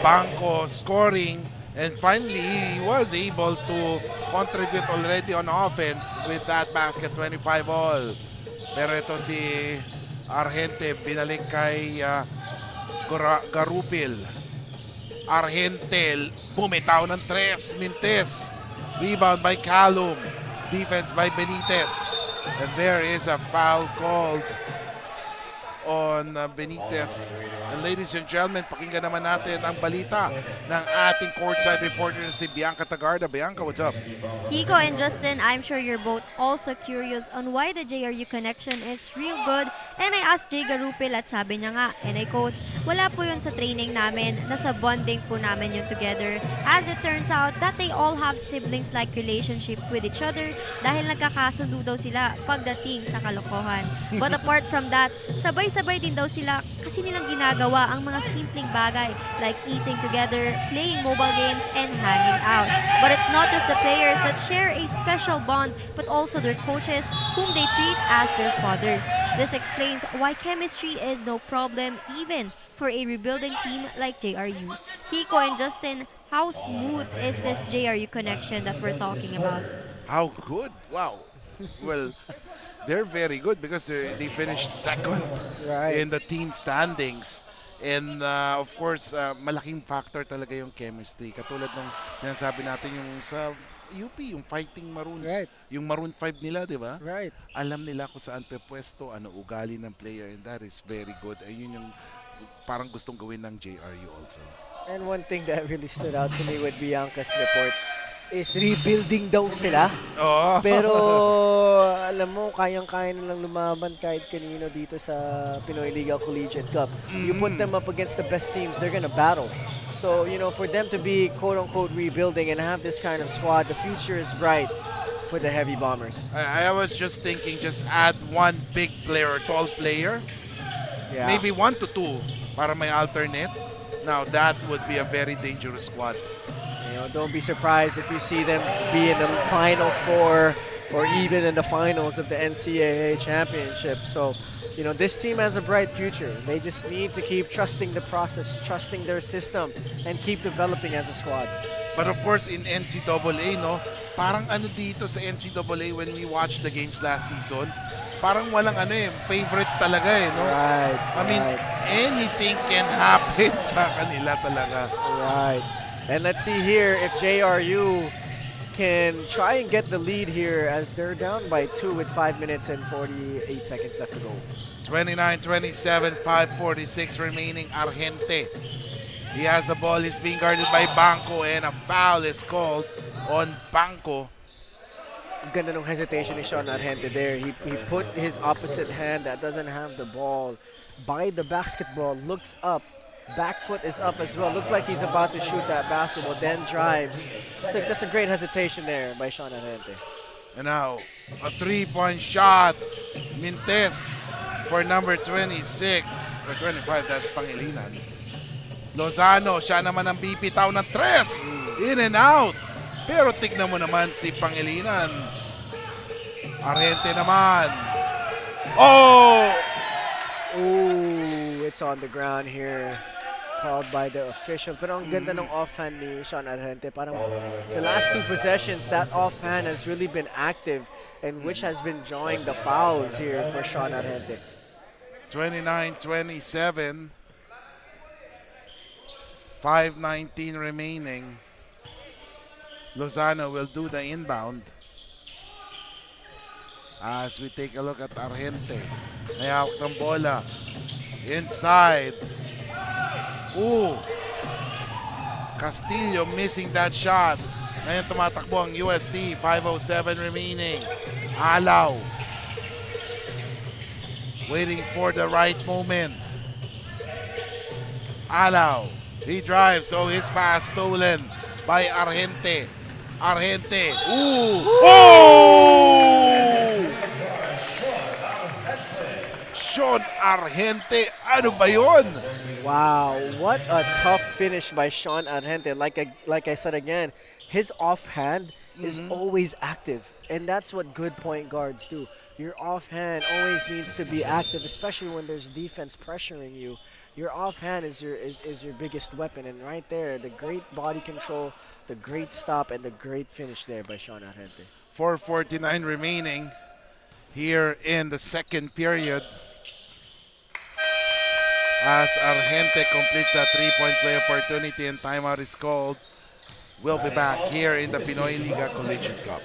Banco scoring, and finally he was able to contribute already on offense with that basket, 25 all. Pero ito si Argente, binalik kay Garupil. Argente, bumitaw ng tres, Mintes. Rebound by Calum. Defense by Benitez. And there is a foul called on Benitez. And ladies and gentlemen, pakinggan naman natin ang balita ng ating courtside reporter na si Bianca Tagarda. Bianca, what's up? Kiko and Justin, I'm sure you're both also curious on why the JRU connection is real good. And I asked Jay Garupil at sabi niya nga, and I quote, wala po yun sa training namin, nasa bonding po namin yun together. As it turns out that they all have siblings-like relationship with each other dahil nagkakasundo daw sila pagdating sa kalokohan. But apart from that, sabay-sabay din daw sila kasi nilang ginagawa ang mga simpleng bagay like eating together, playing mobile games, and hanging out. But it's not just the players that share a special bond, but also their coaches whom they treat as their fathers. This explains why chemistry is no problem even for a rebuilding team like JRU. Kiko and Justin, how smooth is this JRU connection that we're talking about? How good? Wow. Well, they're very good because they finished second in the team standings. And of course, malaking factor talaga yung chemistry. Katulad ng sinasabi natin yung sa UP, yung Fighting Maroons. Right. Yung Maroon 5 nila, di ba? Right. Alam nila kung saan pwesto, ano ugali ng player, and that is very good. Ayun yung parang gustong gawin ng JRU also. And one thing that really stood out to me with Bianca's report is rebuilding daw sila. Oh. Pero alam mo, kayang-kaya nilang lumaban kahit kanino dito sa Pinoyliga Collegiate Cup. You put them up against the best teams, they're gonna battle. So, you know, for them to be quote-unquote rebuilding and have this kind of squad, the future is bright for the Heavy Bombers. I was just thinking, just add one big player or tall player. Yeah. Maybe 1 to 2 para may alternate. Now, that would be a very dangerous squad. You know, don't be surprised if you see them be in the Final Four or even in the finals of the NCAA championship. So, you know, this team has a bright future. They just need to keep trusting the process, trusting their system, and keep developing as a squad. But of course, in NCAA, no, parang ano dito sa NCAA when we watched the games last season, parang walang ano eh, favorites talaga eh, no? Right. I mean, anything can happen sa kanila talaga. Right. And let's see here if JRU can try and get the lead here as they're down by 2 with 5 minutes and 48 seconds left to go. 29-27, 5:46 remaining. Argente. He has the ball. He's being guarded by Banco, and a foul is called on Banco. Ganda ng hesitation ni Sean Argente there. He put his opposite hand that doesn't have the ball by the basketball, looks up. Back foot is up as well. Looked like he's about to shoot that basketball, then drives. So that's a great hesitation there by Sean Argente. And now, a three-point shot. Mintes for number 26 or 25, that's Pangilinan. Lozano, siya naman ang bibitaw ng 3. In and out. Pero tignan mo naman si Pangilinan. Arhente naman. Oh! Ooh, it's on the ground here. Called by the officials. Pero ang ganda ng offhand ni Sean Arhente. Parang the last 2 possessions, that offhand has really been active and which has been drawing the fouls here for Sean Arhente. 29-27. 5:19 remaining. Lozano will do the inbound. As we take a look at Arhente. May hawak ng bola. Inside. Ooh. Castillo missing that shot. Ngayon tumatakbo ang UST. 5:07 remaining. Alaw. Waiting for the right moment. Alaw. He drives, so his pass stolen by Arhente. Arhente. Ooh! Oh! Sean Arhente, ano ba yun? Wow, what a tough finish by Sean Arhente. Like I said again, his offhand is always active, and that's what good point guards do. Your offhand always needs to be active, especially when there's defense pressuring you. Your offhand is your biggest weapon, and right there, the great body control, the great stop, and the great finish there by Sean Arhente. 4:49 remaining here in the second period. As Arhente completes that 3-point play opportunity and timeout is called, we'll be back here in the Pinoyliga Collegiate Cup.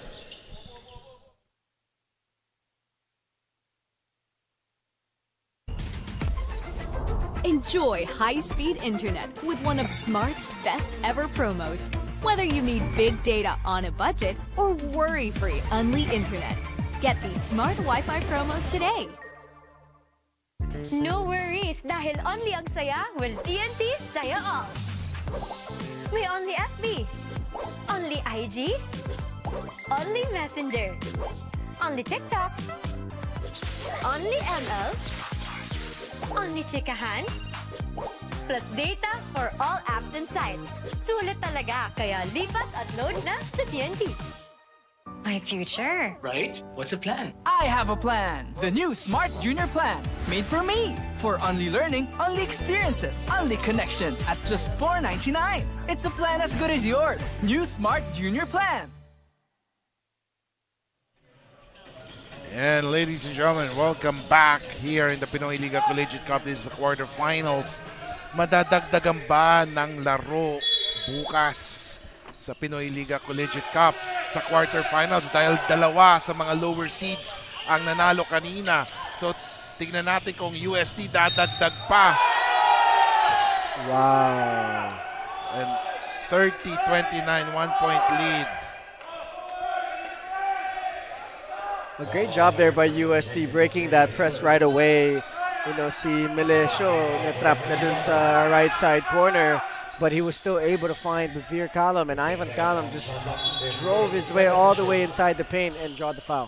Enjoy high-speed internet with one of Smart's best ever promos. Whether you need big data on a budget or worry-free Unli internet, get these Smart Wi-Fi promos today. No worries dahil only ang saya will TNT saya all. May only FB, only IG, only Messenger, only TikTok, only ML, only chikahan, plus data for all apps and sites. Sulit talaga, kaya lipat at load na sa TNT. My future. Right? What's the plan? I have a plan. The new Smart Junior Plan. Made for me. For only learning, only experiences, only connections at just $4.99. It's a plan as good as yours. New Smart Junior Plan. And ladies and gentlemen, welcome back here in the Pinoyliga Collegiate Cup. This is the quarterfinals. Madadagdagan ba ng laro bukas sa Pinoyliga Collegiate Cup sa quarterfinals dahil dalawa sa mga lower seeds ang nanalo kanina. So tignan natin kung UST dadagdag pa. Wow. And 30-29, 1-point lead. A great job there by UST breaking that press right away. You know, si Melesio na-trap na dun sa right side corner. But he was still able to find Bavir Kalam, and Ivan Kalam just drove his way all the way inside the paint and draw the foul.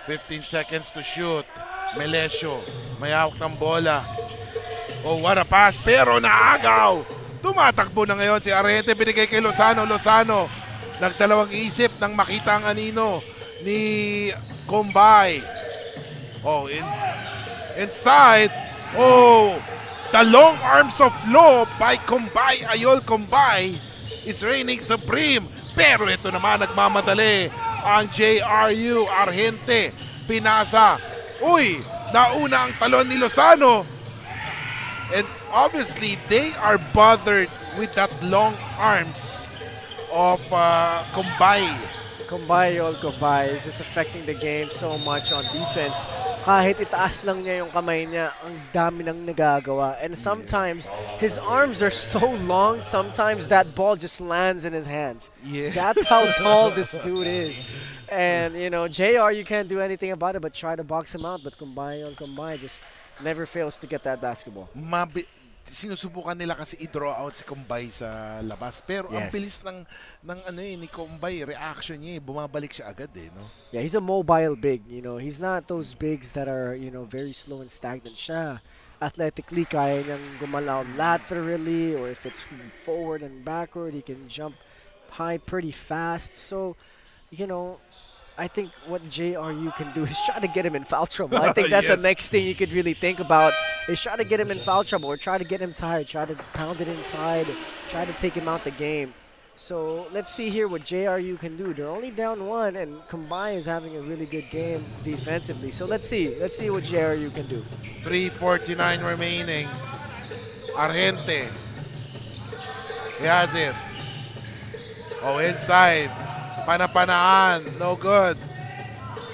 15 seconds to shoot. Melesio, may hawak ng bola. Oh, what a pass, pero naagaw. Tumatakbo na ngayon si Arhente, binigay kay Lozano. Lozano, nagdalawang isip nang makita ang anino ni Combay. Oh, inside. Oh, the long arms of law by Combay, Ayol Combay, is reigning supreme. Pero ito naman nagmamadali ang JRU Arhente. Pinasa. Uy, nauna ang talon ni Lozano. And obviously, they are bothered with that long arms of Combay. Combay is just affecting the game so much on defense. Kahit itaas lang niya yung kamay niya, ang dami nang nagagawa. And sometimes, his arms are so long, sometimes that ball just lands in his hands. Yes. That's how tall this dude is. And, you know, JR, you can't do anything about it but try to box him out. But Combay just never fails to get that basketball. sinusubukan nila kasi i-draw out si Kumbay sa labas. Pero ang bilis ng ano ni Kumbay, reaction niya, bumabalik siya agad no? Yeah, he's a mobile big, you know. He's not those bigs that are, you know, very slow and stagnant. Siya, athletically, kaya niyang gumalaw laterally, or if it's forward and backward, he can jump high pretty fast. So, you know, I think what JRU can do is try to get him in foul trouble. I think that's the next thing you could really think about, is try to get him in foul trouble or try to get him tired, try to pound it inside, try to take him out the game. So let's see here what JRU can do. They're only down 1, and Kumbay is having a really good game defensively. So let's see what JRU can do. 3:49 remaining. Argente. He has it. Oh, inside. Panapanaan, no good.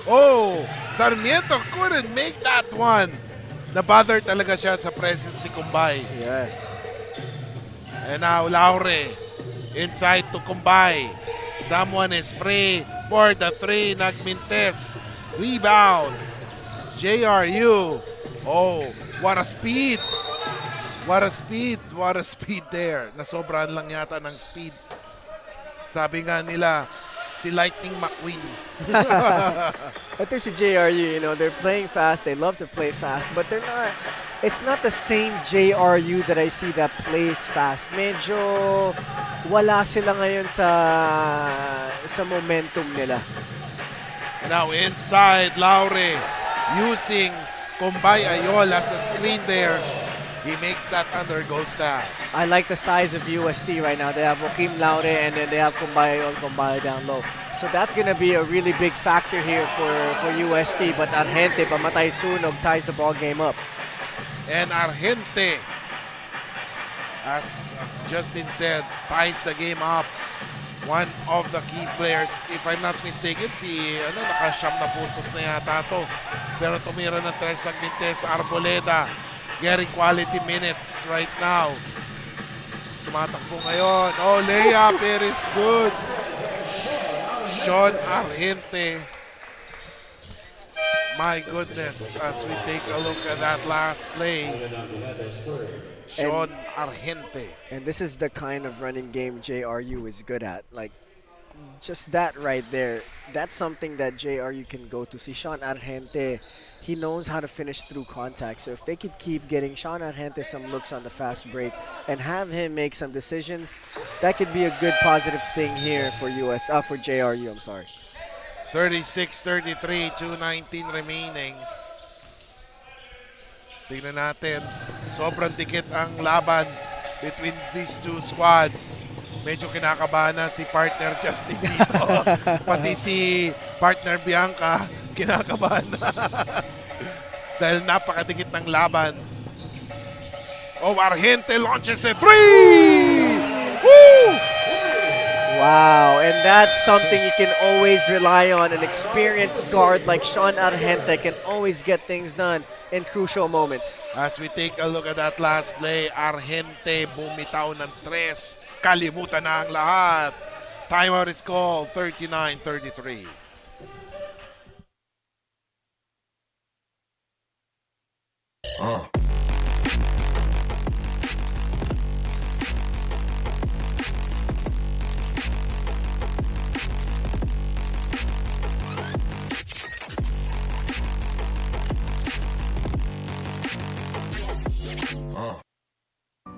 Oh, Sarmiento couldn't make that one. Na-bother talaga siya sa presence ni Kumbay. Yes. And now, Laure. Inside to Kumbay. Someone is free for the 3. Nagmintes. Rebound. JRU. Oh, what a speed. What a speed. What a speed there. Nasobrahan lang yata ng speed. Sabi nga nila, si Lightning McQueen. I think si JRU, you know, they're playing fast. They love to play fast, but they're not. It's not the same JRU that I see that plays fast. Medyo wala sila ngayon sa momentum nila. Now inside, Laure using Kumbay Ayol as a screen there. He makes that under goal staff. I like the size of UST right now. They have Joaquim Laure, and then they have Kumbay down low. So that's going to be a really big factor here for UST. But Argente, pamatay sunog, ties the ball game up. And Argente, as Justin said, ties the game up. One of the key players, if I'm not mistaken, nakasyam na puntos na yata to. Pero tumira ng 3 Nagmintes, Arboleda, getting quality minutes right now. Tumatakbo ngayon. Oh, layup. It is good. Sean Argente. My goodness, as we take a look at that last play. Sean Argente. And this is the kind of running game JRU is good at. Like, just that right there, that's something that JRU can go to. See, Sean Argente, he knows how to finish through contact. So if they could keep getting Sean Argente some looks on the fast break and have him make some decisions, that could be a good positive thing here for for JRU, I'm sorry. 36-33, 2:19 remaining. Tingnan natin, sobrang dikit ang laban between these two squads. Medyo kinakabahan na si partner Justin dito. Pati si partner Bianca, kinakabahan na. Dahil napakadikit ng laban. Oh, Argente launches a 3! Woo! Wow, and that's something you can always rely on. An experienced guard like Sean Argente can always get things done in crucial moments. As we take a look at that last play, Argente bumitaw ng 3. Kalimutan na ang lahat. Timeout is called, 39-33.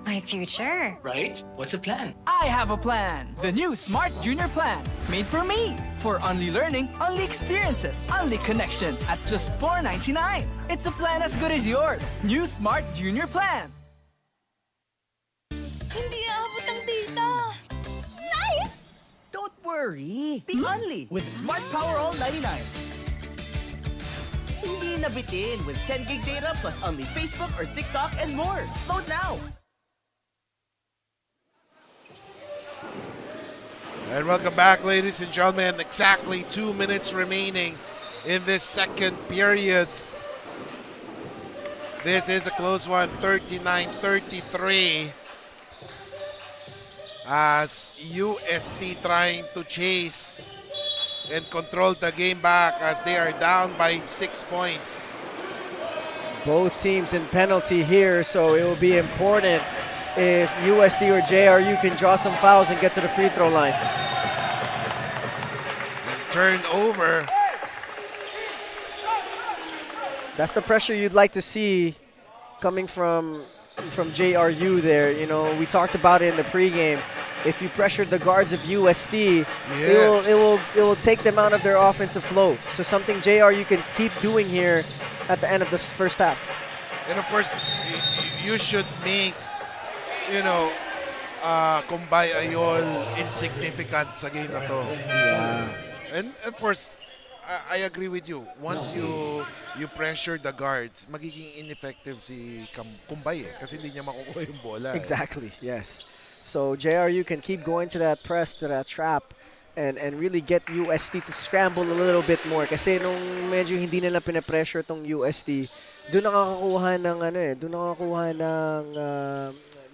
My future. Right? What's the plan? I have a plan. The new Smart Junior Plan. Made for me. For only learning, only experiences, only connections at just $4.99. It's a plan as good as yours. New Smart Junior Plan. Hindi aabot ang data. Nice! Don't worry. Be only with Smart Power All 99. Hindi nabitin with 10 gig data plus only Facebook or TikTok and more. Load now. And welcome back, ladies and gentlemen. Exactly 2 minutes remaining in this second period. This is a close one, 39-33. As UST trying to chase and control the game back as they are down by 6 points. Both teams in penalty here, so it will be important if USD or JRU can draw some fouls and get to the free throw line. Turnover. That's the pressure you'd like to see coming from JRU there. You know, we talked about it in the pregame. If you pressure the guards of USD, Yes. it will take them out of their offensive flow. So something JRU can keep doing here at the end of the first half. And of course, you should make, you know, Kumbay Ayol insignificant sa game na to. Yeah. And of course, I agree with you. Once you pressure the guards, magiging ineffective si Kumbay kasi hindi niya makukuha yung bola. Exactly, yes. So JRU can keep going to that press, to that trap, and really get USD to scramble a little bit more. Kasi nung medyo hindi nila pinapressure tong USD, doon nakakakuha ng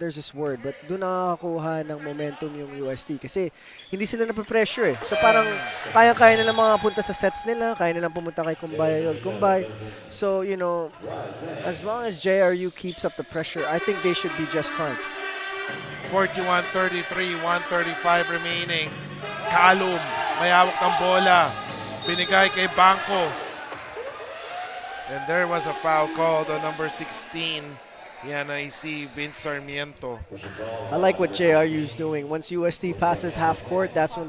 there's this word, but doon nakakakuha ng momentum yung USD kasi hindi sila napapressure eh. So parang kaya-kaya nilang mga punta sa sets nila, kaya nilang pumunta kay Kumbay. So, you know, as long as JRU keeps up the pressure, I think they should be just fine. 41-33, 1:35 remaining. Calum, may hawak ng bola. Binigay kay Banco. And there was a foul called on number 16. Yan ay si Vince Sarmiento. I like what JRU is doing. Once USD passes half court, that's when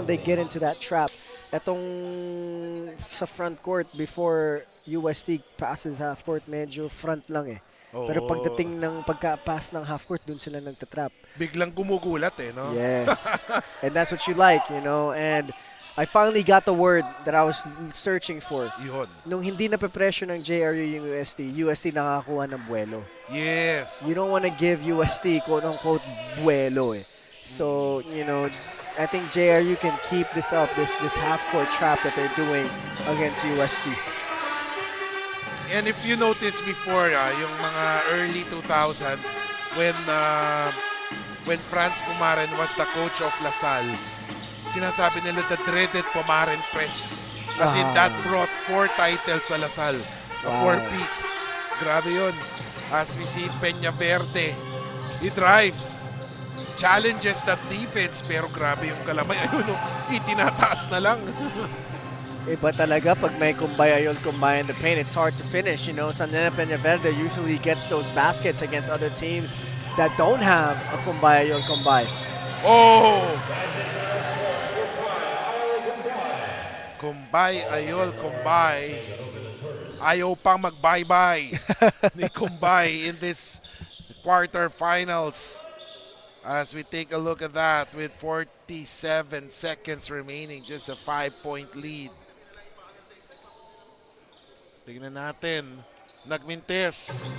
they get into that trap. Etong sa front court before USD passes half court, medyo front lang eh. Pero pagdating ng pagka-pass ng half court, dun sila nagtatrap. Biglang gumugulat eh, no? Yes. And that's what you like, you know. And I finally got the word that I was searching for. Yun. Nung hindi nape-pressure ng JRU yung USD nakakakuha ng buwelo. Yes. You don't want to give USD quote-unquote buwelo eh. So, you know, I think JRU can keep this up, this half-court trap that they're doing against USD. And if you notice before, yung mga early 2000, when Franz Pumaren was the coach of LaSalle, sinasabi nila the dreaded Pumaren press. Kasi that brought 4 titles sa LaSalle. Wow. 4-peat. Grabe yun. As we see Peña Verde, he drives, challenges that defense, pero grabe yung kalamay. Ayun, itinataas na lang. Iba talaga pag may Kumbay Ayol in the paint, it's hard to finish. You know, Sanena Peña Verde usually gets those baskets against other teams that don't have a Kumbay Ayol. Oh! Kumbay Ayol. Ayaw pang mag-bye-bye ni Kumbay in this quarterfinals. As we take a look at that with 47 seconds remaining, just a 5-point lead. Tingnan natin, nagmintis.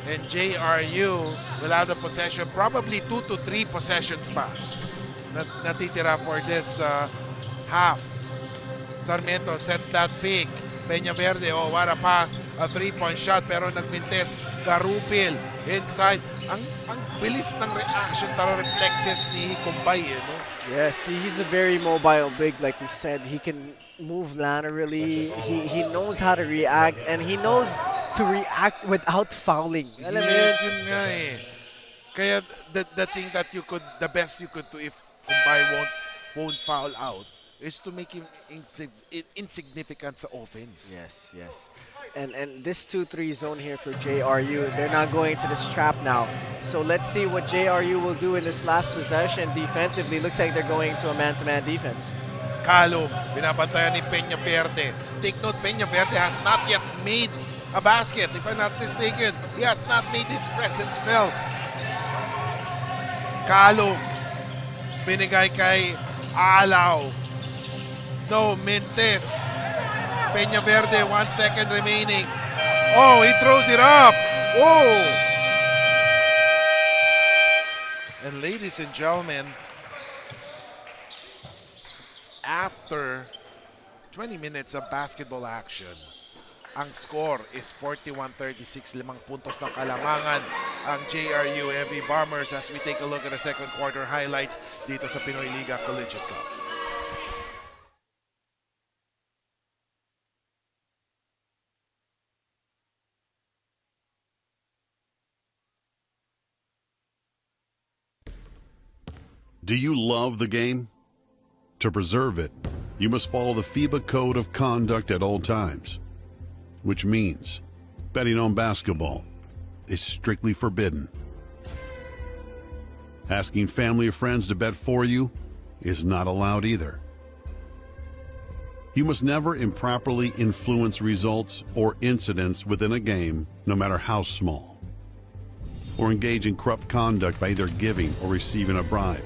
And JRU will have the possession, probably 2 to 3 possessions pa natitira for this half. Sarmiento sets that pick. Peña Verde, oh, what a pass. A 3-point shot, pero nagmintis. Garupil, inside. Ang bilis ng reaction, tara reflexes ni Kumbay, no? Yes, he's a very mobile big, like we said. He can move laterally. He knows how to react, and he knows to react without fouling. Yes, yun nga eh. Kaya the thing that the best you could do if Kumbay won't foul out is to make him insignificant sa offense. Yes. And this 2-3 zone here for JRU, they're not going to this trap now. So let's see what JRU will do in this last possession defensively. Looks like they're going to a man-to-man defense. Calum, binabantayan ni Peña Verde. Take note, Peña Verde has not yet made a basket. If I'm not mistaken, he has not made his presence felt. Calum, binigay kay Alaw. No, Mintes. Peña Verde, 1 second remaining. Oh, he throws it up. Oh! And ladies and gentlemen, after 20 minutes of basketball action, ang score is 41-36, 5 puntos ng kalamangan ang JRU Heavy Bombers as we take a look at the second quarter highlights dito sa Pinoyliga Collegiate Cup. Do you love the game? To preserve it, you must follow the FIBA Code of Conduct at all times, which means betting on basketball is strictly forbidden. Asking family or friends to bet for you is not allowed either. You must never improperly influence results or incidents within a game, no matter how small, or engage in corrupt conduct by either giving or receiving a bribe.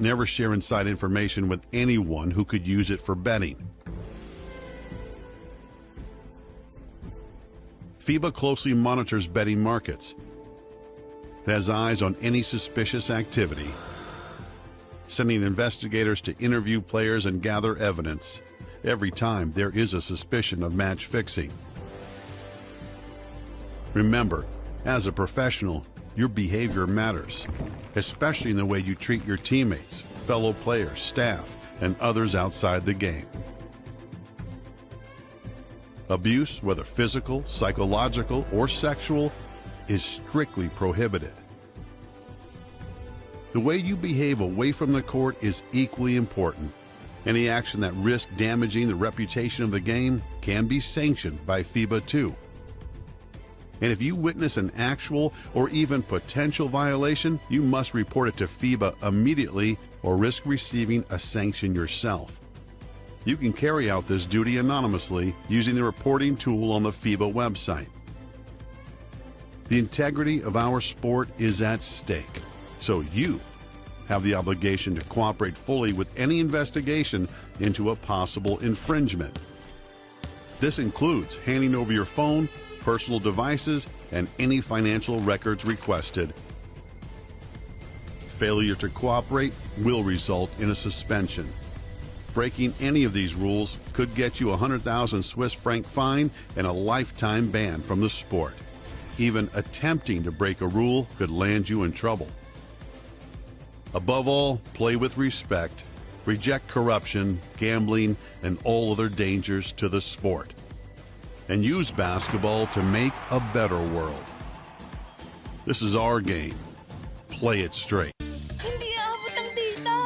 Never share inside information with anyone who could use it for betting. FIBA closely monitors betting markets. It has eyes on any suspicious activity, sending investigators to interview players and gather evidence every time there is a suspicion of match fixing. Remember, as a professional, your behavior matters, especially in the way you treat your teammates, fellow players, staff, and others outside the game. Abuse, whether physical, psychological, or sexual, is strictly prohibited. The way you behave away from the court is equally important. Any action that risks damaging the reputation of the game can be sanctioned by FIBA 2. And if you witness an actual or even potential violation, you must report it to FIBA immediately or risk receiving a sanction yourself. You can carry out this duty anonymously using the reporting tool on the FIBA website. The integrity of our sport is at stake, so you have the obligation to cooperate fully with any investigation into a possible infringement. This includes handing over your phone, personal devices, and any financial records requested. Failure to cooperate will result in a suspension. Breaking any of these rules could get you a 100,000 Swiss franc fine and a lifetime ban from the sport. Even attempting to break a rule could land you in trouble. Above all, play with respect, reject corruption, gambling, and all other dangers to the sport, and use basketball to make a better world. This is our game. Play it straight. Hindi aabot ang data.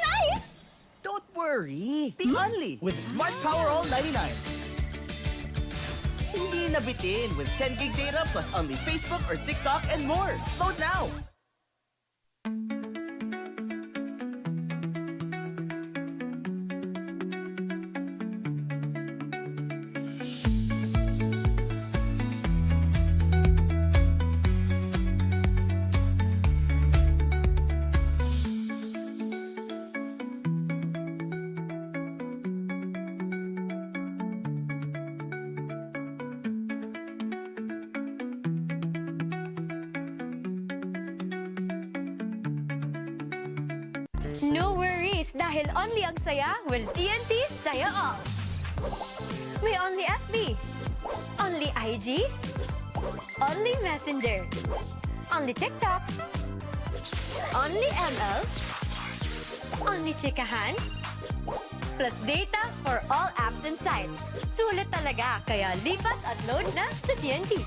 Nice! Don't worry. Think only with Smart Power All 99. Hindi nabitin with 10 gig data plus only Facebook or TikTok and more. Load now. No worries, dahil only ang saya will TNT Saya All. May only FB, only IG, only Messenger, only TikTok, only ML, only Chikahan, plus data for all apps and sites. Sulit talaga, kaya lipat at load na sa TNT.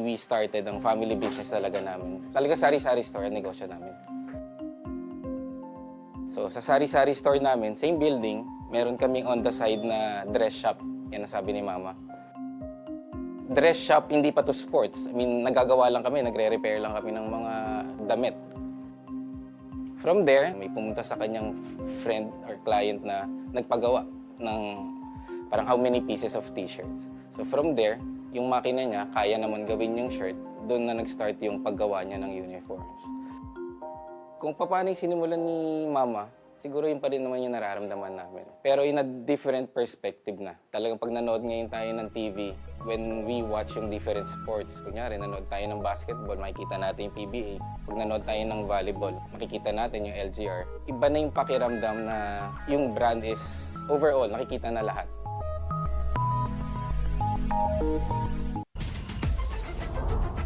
We started ang family business talaga namin. Talaga sari-sari store ang negosyo namin. So sa sari-sari store namin, same building, meron kaming on the side na dress shop. Yan ang sabi ni Mama. Dress shop, hindi pa to sports. I mean, nagagawa lang kami, nagre-repair lang kami ng mga damit. From there, may pumunta sa kanyang friend or client na nagpagawa ng parang how many pieces of t-shirts. So from there, yung makina niya, kaya naman gawin yung shirt, doon na nag-start yung paggawa niya ng uniforms. Kung paano yung sinimulan ni Mama, siguro yun pa rin naman yung nararamdaman namin. Pero in a different perspective na. Talagang pag nanood ngayon tayo ng TV, when we watch yung different sports, kunyari nanood tayo ng basketball, makikita natin yung PBA. Pag nanood tayo ng volleyball, makikita natin yung LGR. Iba na yung pakiramdam na yung brand is overall, nakikita na lahat.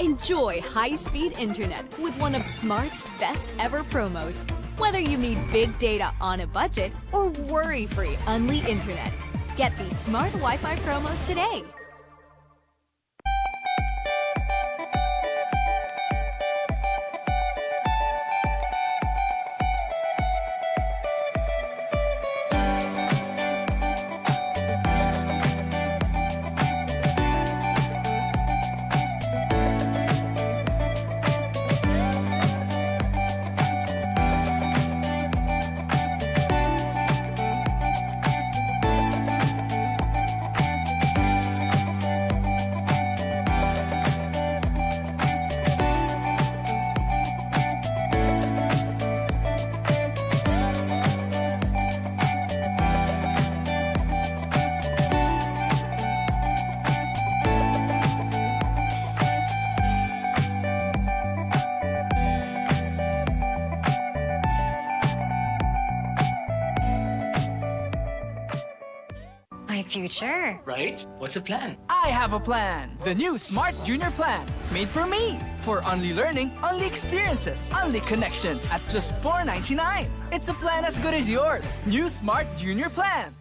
Enjoy high-speed internet with one of Smart's best ever promos. Whether you need big data on a budget or worry-free Unli internet, get these Smart Wi-Fi promos today. My future. Right? What's the plan? I have a plan. The new Smart Junior Plan. Made for me. For only learning, only experiences, only connections at just $4.99. It's a plan as good as yours. New Smart Junior Plan.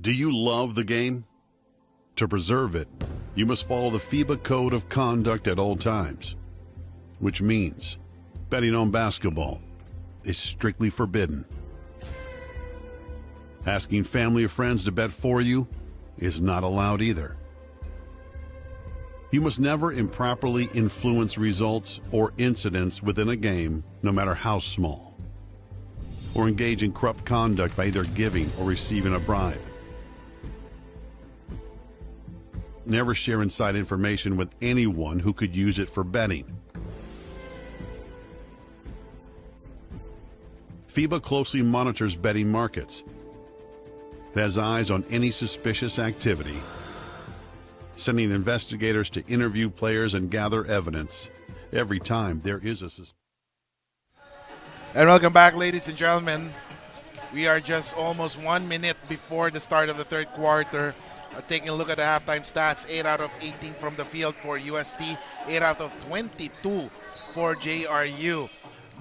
Do you love the game? To preserve it, you must follow the FIBA Code of Conduct at all times, which means betting on basketball is strictly forbidden. Asking family or friends to bet for you is not allowed either. You must never improperly influence results or incidents within a game, no matter how small, or engage in corrupt conduct by either giving or receiving a bribe. Never share inside information with anyone who could use it for betting. FIBA closely monitors betting markets. It has eyes on any suspicious activity, sending investigators to interview players and gather evidence every time there is a suspicion. And welcome back, ladies and gentlemen. We are just almost 1 minute before the start of the third quarter. Taking a look at the halftime stats, 8 out of 18 from the field for UST, 8 out of 22 for JRU.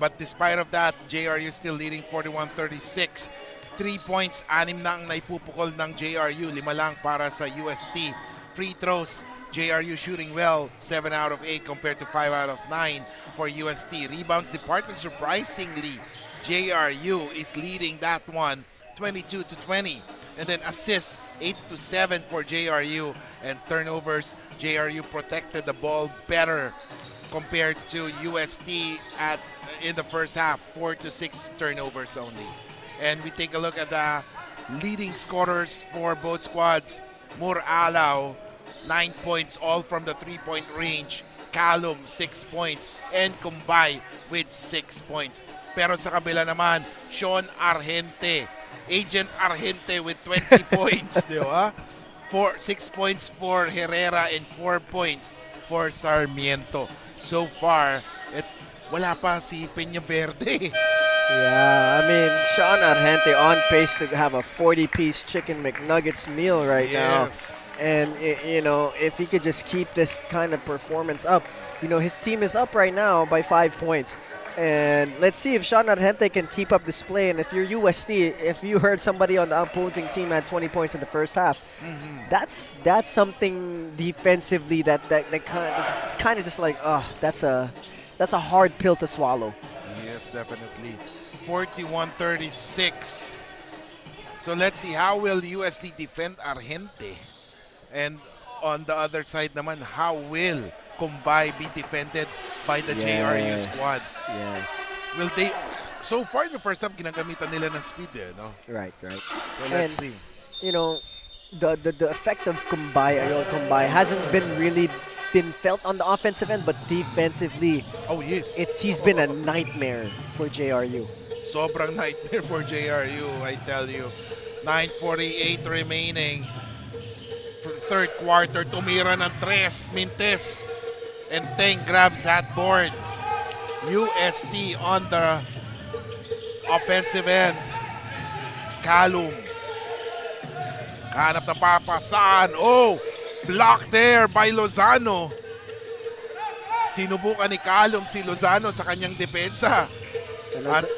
But despite of that, JRU still leading 41-36. 3 points, 6 na ang naipupukol ng JRU, 5 lang para sa UST. Free throws, JRU shooting well, 7 out of 8 compared to 5 out of 9 for UST. Rebounds department, surprisingly, JRU is leading that one, 22-20. And then assists, 8-7 for JRU. And turnovers, JRU protected the ball better compared to UST in the first half, 4-6 turnovers only. And we take a look at the leading scorers for both squads. Mur Alaw, 9 points, all from the three-point range. Calum, 6 points. And Kumbay with 6 points. Pero sa kabila naman, Sean Argente, Agent Argente with 20 points, di ba? 6 points for Herrera and 4 points for Sarmiento. So far, wala pa si Peñaverde. Yeah, I mean, Sean Argente on pace to have a 40-piece chicken McNuggets meal right now. And, you know, if he could just keep this kind of performance up, you know, his team is up right now by 5 points. And let's see if Sean Argente can keep up this play. And if you're UST, if you heard somebody on the opposing team had 20 points in the first half, that's something defensively that it's kind of just like, oh, that's a hard pill to swallow. Yes, definitely. 41-36. So let's see, how will USD defend Argente? And on the other side naman, how will Kumbay be defended by the JRU squad? Yes. Will they... So far, the first half, ginagamitan nila ng speed no? Right. So let's see. You know, the effect of Ayol Kumbay hasn't been felt on the offensive end, but defensively, oh yes, he's been a nightmare for JRU. Sobrang nightmare for JRU, I tell you. 9:48 remaining. For third quarter, tumira ng 3 Mintes. And Teng grabs that board. UST on the offensive end. Calum. Hanap na papasan. Oh! Blocked there by Lozano. Sinubukan ni Calum si Lozano sa kanyang depensa. At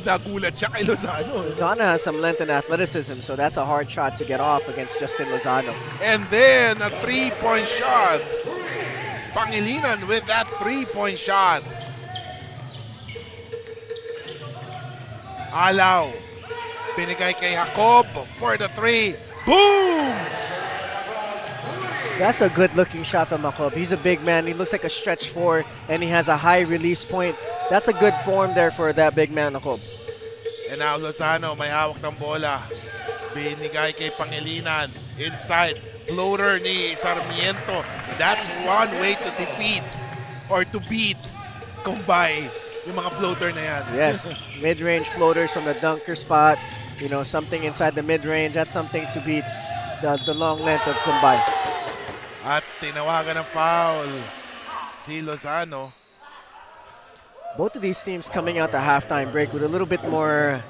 nagulat siya kay Lozano. Lozano has some length and athleticism, so that's a hard shot to get off against Justin Lozano. And then a 3-point shot. Pangilinan with that 3-point shot. Alaw. Binigay kay Jacob for the 3. Boom! That's a good-looking shot from Jacob. He's a big man. He looks like a stretch 4, and he has a high release point. That's a good form there for that big man, Jacob. And now Lozano, may hawak ng bola. Binigay kay Pangilinan. Inside, floater ni Sarmiento. That's one way to defeat or to beat Kumbay. Yung mga floater na yan. Yes, mid-range floaters from the dunker spot. You know, something inside the mid-range. That's something to beat the long length of Kumbay. At tinawagan ng foul si Lozano. Both of these teams coming out the halftime break with a little bit more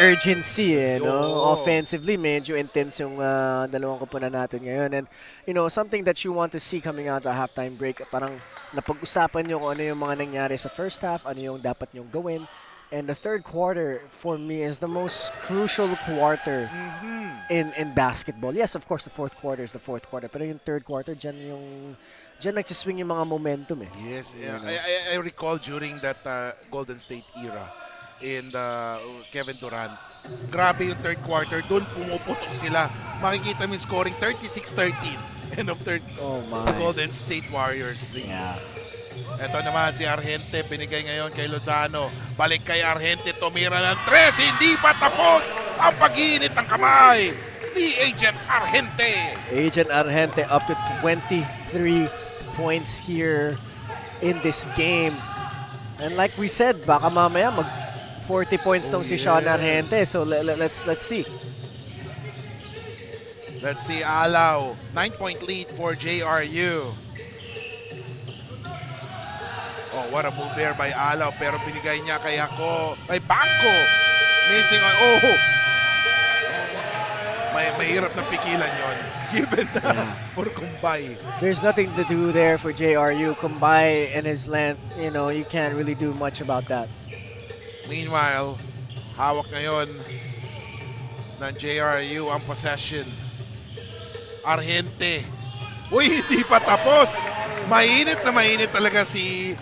urgency, offensively, medyo intense yung dalawang koponan natin ngayon. And, you know, something that you want to see coming out the halftime break, parang napag-usapan nyo kung ano yung mga nangyari sa first half, ano yung dapat nyong gawin. And the third quarter, for me, is the most crucial quarter in basketball. Yes, of course, the fourth quarter is the fourth quarter. Pero yung third quarter, dyan nagsiswing yung mga momentum Yes, I recall during that Golden State era in the Kevin Durant. Grabe yung third quarter, doon pumuputok sila. Makikita mo yung scoring 36-13. End of third. Oh my. The Golden State Warriors. Yeah. Ito naman si Argente, binigay ngayon kay Lozano. Balik kay Argente, tumira ng 3. Hindi pa tapos ang pag-iinit ng kamay ni Agent Argente. Agent Argente up to 23 points here in this game. And like we said, baka mamaya mag 40 points tong si Sean Argente. So let's see. Let's see, Alaw. 9-point lead for JRU. Oh, what a move there by Alaw. Pero binigay niya kay Bangko. Missing on. Oh! Mahirap na pikilan yon. Given that for Kumbay. There's nothing to do there for JRU. Kumbay and his length, you know, you can't really do much about that. Meanwhile, hawak ngayon ng JRU ang possession. Argente. Uy, hindi pa tapos. Mainit talaga si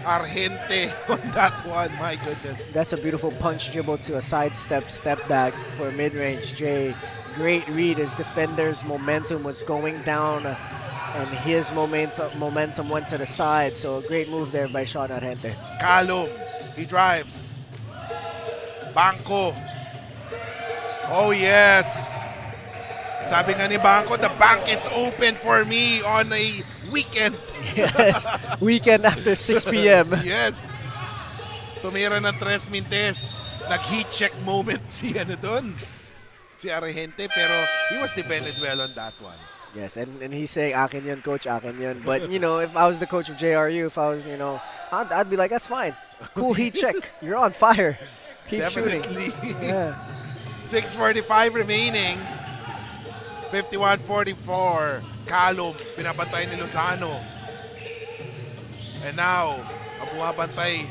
Argente on that one. My goodness. That's a beautiful punch dribble to a sidestep, step back for mid-range J. Great read as defender's momentum was going down and his momentum went to the side. So a great move there by Sean Argente. Calum, he drives. Bangko. Oh yes. Sabi nga ni Bangko, the bank is open for me on a weekend. Yes, weekend after 6 p.m. Yes. Tumira ng 3 Mintes. Nag-heat check moment si si Argente, pero he was defended well on that one. Yes, and he's saying, akin yun, coach, akin yun. But, you know, if I was the coach of JRU, if I was, you know, I'd be like, that's fine. Cool heat check. You're on fire. Keep Definitely. shooting. Yeah. 6:45 remaining. 51-44. Calum, pinabantay ni Lozano. And now, ang bumabantay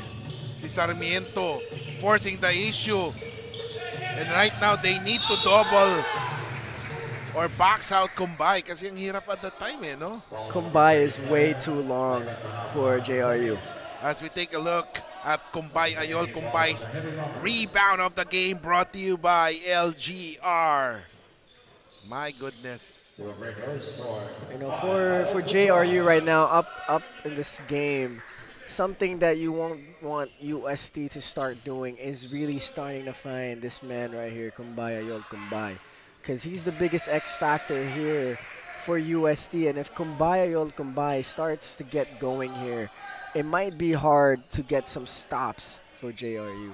si Sarmiento, forcing the issue. And right now, they need to double or box out Kumbay kasi ang hirap at the time, no? Kumbay is way too long for JRU. As we take a look at Ayol Kumbay's rebound of the game brought to you by LGR. My goodness. You know, for JRU right now, up in this game, something that you won't want UST to start doing is really starting to find this man right here, Kumbaya Yol Kumbay, because he's the biggest X factor here for UST. And if Kumbaya Yol Kumbay starts to get going here, it might be hard to get some stops for JRU.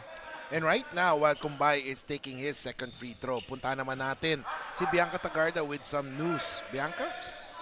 And right now, while Kumbay is taking his second free throw, punta naman natin si Bianca Tagarda with some news. Bianca?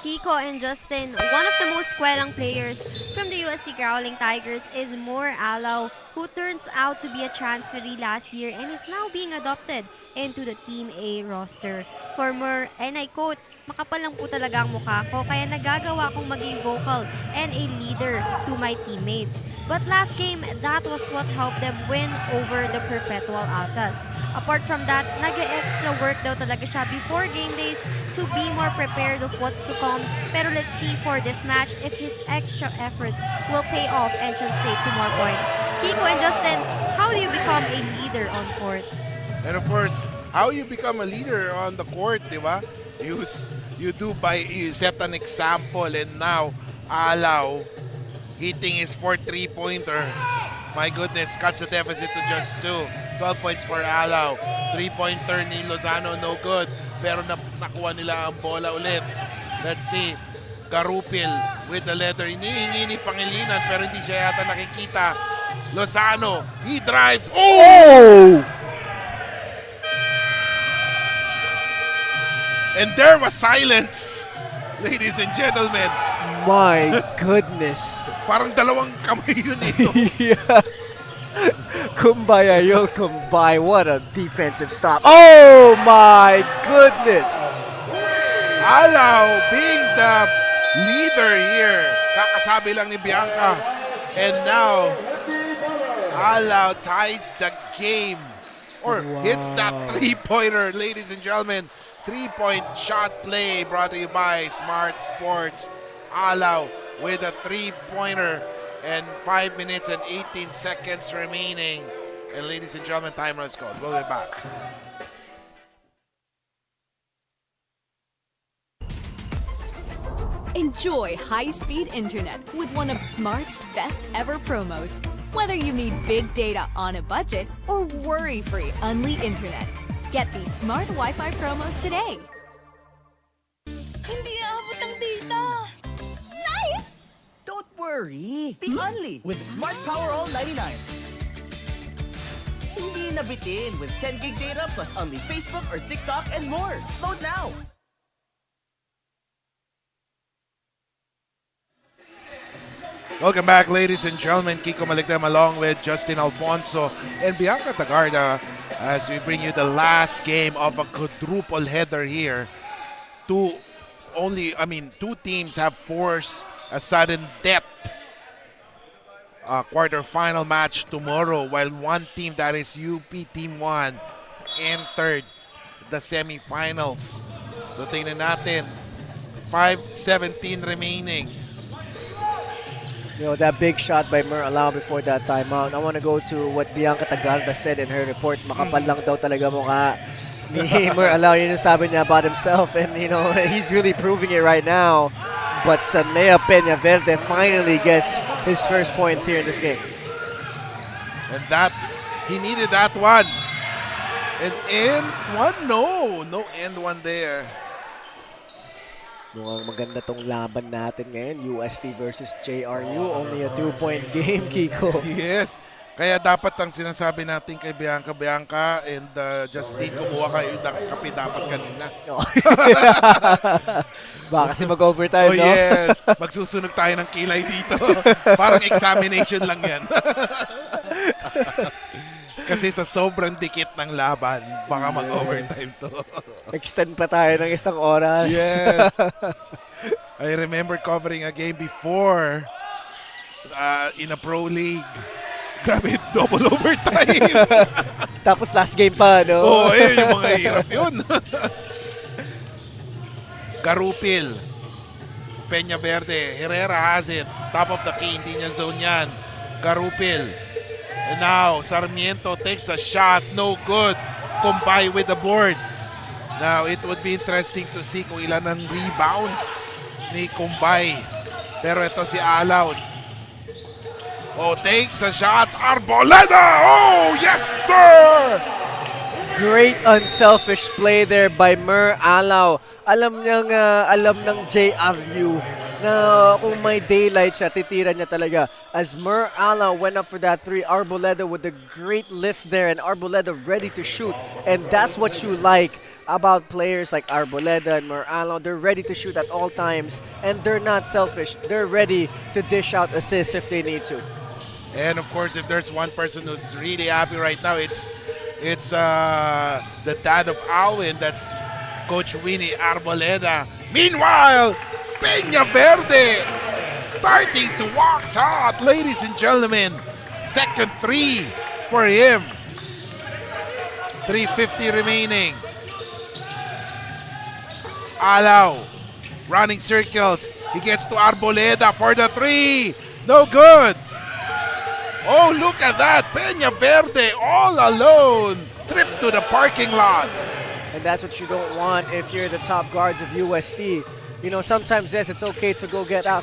Kiko and Justin, one of the most kwelang players from the UST Growling Tigers is Moore Alaw, who turns out to be a transferee last year and is now being adopted into the Team A roster. For Moore, and I quote, "Makapal lang po talaga ang mukha ko, kaya nagagawa akong maging vocal and a leader to my teammates. But last game, that was what helped them win over the Perpetual Altas. Apart from that, nag-extra work daw talaga siya before game days to be more prepared of what's to come. Pero let's see for this match if his extra efforts will pay off and translate to more points." Kiko and Justin, how do you become a leader on court? And of course, how you become a leader on the court, di ba? You set an example, and now Alaw hitting his fourth three-pointer. My goodness, cuts the deficit to just 2. 12 points for Alaw. Three-pointer ni Lozano, no good. Pero nakuha nila ang bola ulit. Let's see. Garupil with the leather. Inihingi ni Pangilinan pero hindi siya yata nakikita. Lozano, he drives. Oh! And there was silence, ladies and gentlemen. My goodness. Parang dalawang kamay yun eh. Yeah. Kumbaya Yol Kumbay, what a defensive stop. Oh my goodness. Alaw being the leader here. Kakasabi lang ni Bianca. And now, Alaw ties the game. Or hits that three-pointer, ladies and gentlemen. Three-point shot play brought to you by Smart Sports. Alaw with a three-pointer and 5 minutes and 18 seconds remaining. And ladies and gentlemen, timer is called. We'll be back. Enjoy high-speed internet with one of Smart's best ever promos. Whether you need big data on a budget or worry-free Unli internet, get these smart Wi-Fi promos today. Hindi aabot ang data. Nice! Don't worry. Be Unli with Smart Power All 99. Hindi nabitin with 10 gig data plus Unli Facebook or TikTok and more. Load now. Welcome back, ladies and gentlemen. Kiko Maligdem along with Justin Alfonso and Bianca Tagarda as we bring you the last game of a quadruple header here. Two teams have forced a sudden death quarterfinal match tomorrow, while one team, that is UP Team 1, entered the semifinals. So tingnan natin, 5:17 remaining. You know, that big shot by Mer Alaw before that timeout. I want to go to what Bianca Tagarda said in her report. Makapal lang daw talaga mukha ni Mer Alaw. Yun yung sabi niya about himself. And, you know, he's really proving it right now. But Lea Peñaverde finally gets his first points here in this game. And that, he needed that one. And end one? No end one there. Mukhang maganda tong laban natin ngayon. UST versus JRU. Only a 2-point game, Kiko. Yes. Kaya dapat ang sinasabi natin kay Bianca and Justin, kumuha kayo ng kape dapat kanina. Baka kasi mag-overtime, no? Yes. Magsusunog tayo ng kilay dito. Parang examination lang yan. Kasi sa sobrang dikit ng laban, baka mag-overtime to. Extend pa tayo ng isang oras. Yes. I remember covering a game before in a pro league. Grabe, double overtime. Tapos last game pa, no? Oo, yung mga hirap yun. Garupil. Peñaverde. Herrera has it. Top of the key, hindi niya zone yan. Garupil. And now, Sarmiento takes a shot. No good. Kumbay with the board. Now, it would be interesting to see kung ilan ang rebounds ni Kumbay. Pero ito si Alaw. Oh, takes a shot. Arboleda! Oh, yes, sir! Great unselfish play there by Mer Alaw. Alam ng JRU na kung may daylight siya, titira niya talaga. As Mer Alaw went up for that three, Arboleda with a great lift there, and Arboleda ready to shoot. And that's what you like about players like Arboleda and Mer Alaw. They're ready to shoot at all times, and they're not selfish. They're ready to dish out assists if they need to. And of course, if there's one person who's really happy right now, it's the dad of Alwin. That's Coach Winnie Arboleda. Meanwhile, Peña Verde starting to walk hot, ladies and gentlemen. Second three for him. 3:50 remaining. Alaw running circles. He gets to Arboleda for the three. No good. Oh, look at that. Peña Verde all alone. Trip to the parking lot. And that's what you don't want if you're the top guards of UST. You know, sometimes, yes, it's okay to go get that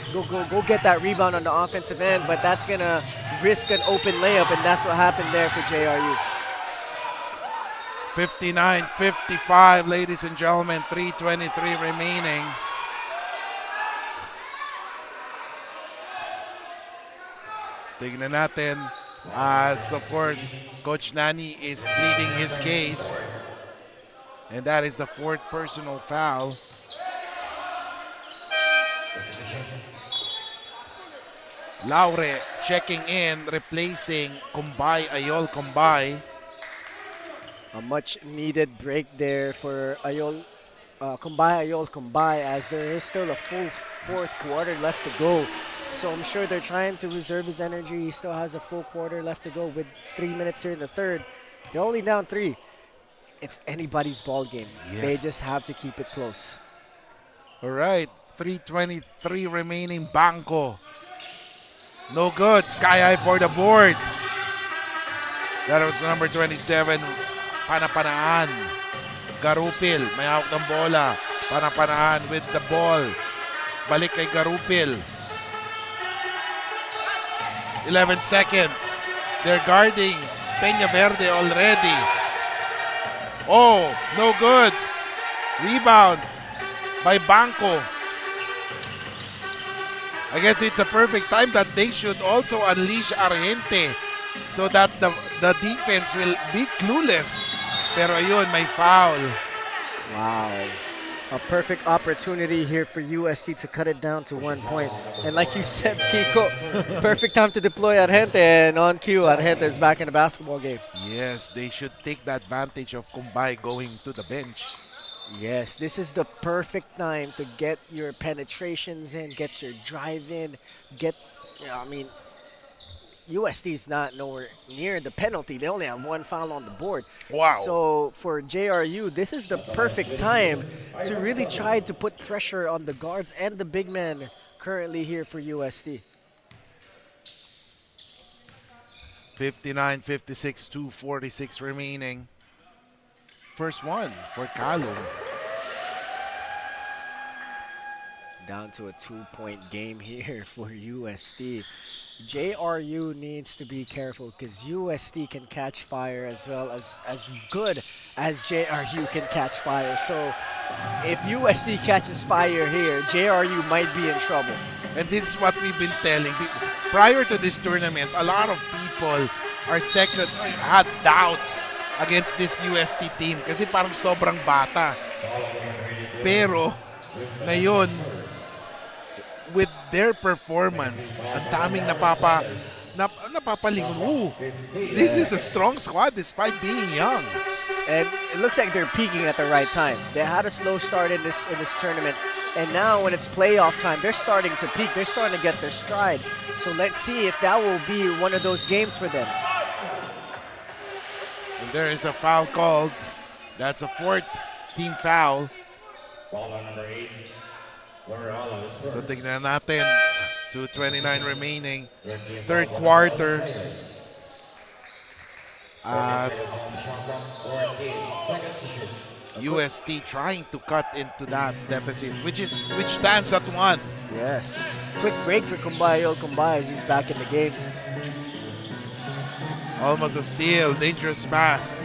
rebound on the offensive end, but that's going to risk an open layup, and that's what happened there for JRU. 59-55, ladies and gentlemen. 3:23 remaining. Tignan natin as, of course, Coach Nani is pleading his case. And that is the fourth personal foul. Laure checking in, replacing Ayol Kumbay. A much needed break there for Ayol Kumbay, as there is still a full fourth quarter left to go. So I'm sure they're trying to reserve his energy. He still has a full quarter left to go with 3 minutes here in the third. They're only down 3. It's anybody's ball game. Yes. They just have to keep it close. All right, 3:23 remaining. Banco. No good. Sky high for the board. That was number 27. Panapanaan. Garupil. May hawak ng bola. Panapanaan with the ball. Balik kay Garupil. 11 seconds. They're guarding Peña Verde already. Oh, no good. Rebound by Banco. I guess it's a perfect time that they should also unleash Argente so that the defense will be clueless. Pero ayun, may foul. Wow. A perfect opportunity here for USC to cut it down to 1 point. And like you said, Kiko, perfect time to deploy Argente, and on cue, Argente is back in the basketball game. Yes, they should take the advantage of Kumbay going to the bench. Yes, this is the perfect time to get your penetrations in, get your drive in, USD is not nowhere near the penalty. They only have 1 foul on the board. Wow. So for JRU, this is the perfect time to really try to put pressure on the guards and the big men currently here for USD. 59-56, 2:46 remaining. First one for Kalum. Down to a 2-point game here for USD. JRU needs to be careful because USD can catch fire as well as good as JRU can catch fire. So if USD catches fire here, JRU might be in trouble. And this is what we've been telling people. Prior to this tournament, a lot of people had doubts against this USD team kasi parang sobrang bata. Pero ngayon, with their performance, ang daming napapalingon. Ooh, this is a strong squad despite being young. And it looks like they're peaking at the right time. They had a slow start in this tournament, and now when it's playoff time, they're starting to peak. They're starting to get their stride. So let's see if that will be one of those games for them. And there is a foul called. That's a 4th team foul. So tignan natin, 2:29 remaining, third quarter. As UST trying to cut into that deficit, which stands at 1. Yes. Quick break for Kumbayo as he's back in the game. Almost a steal, dangerous pass.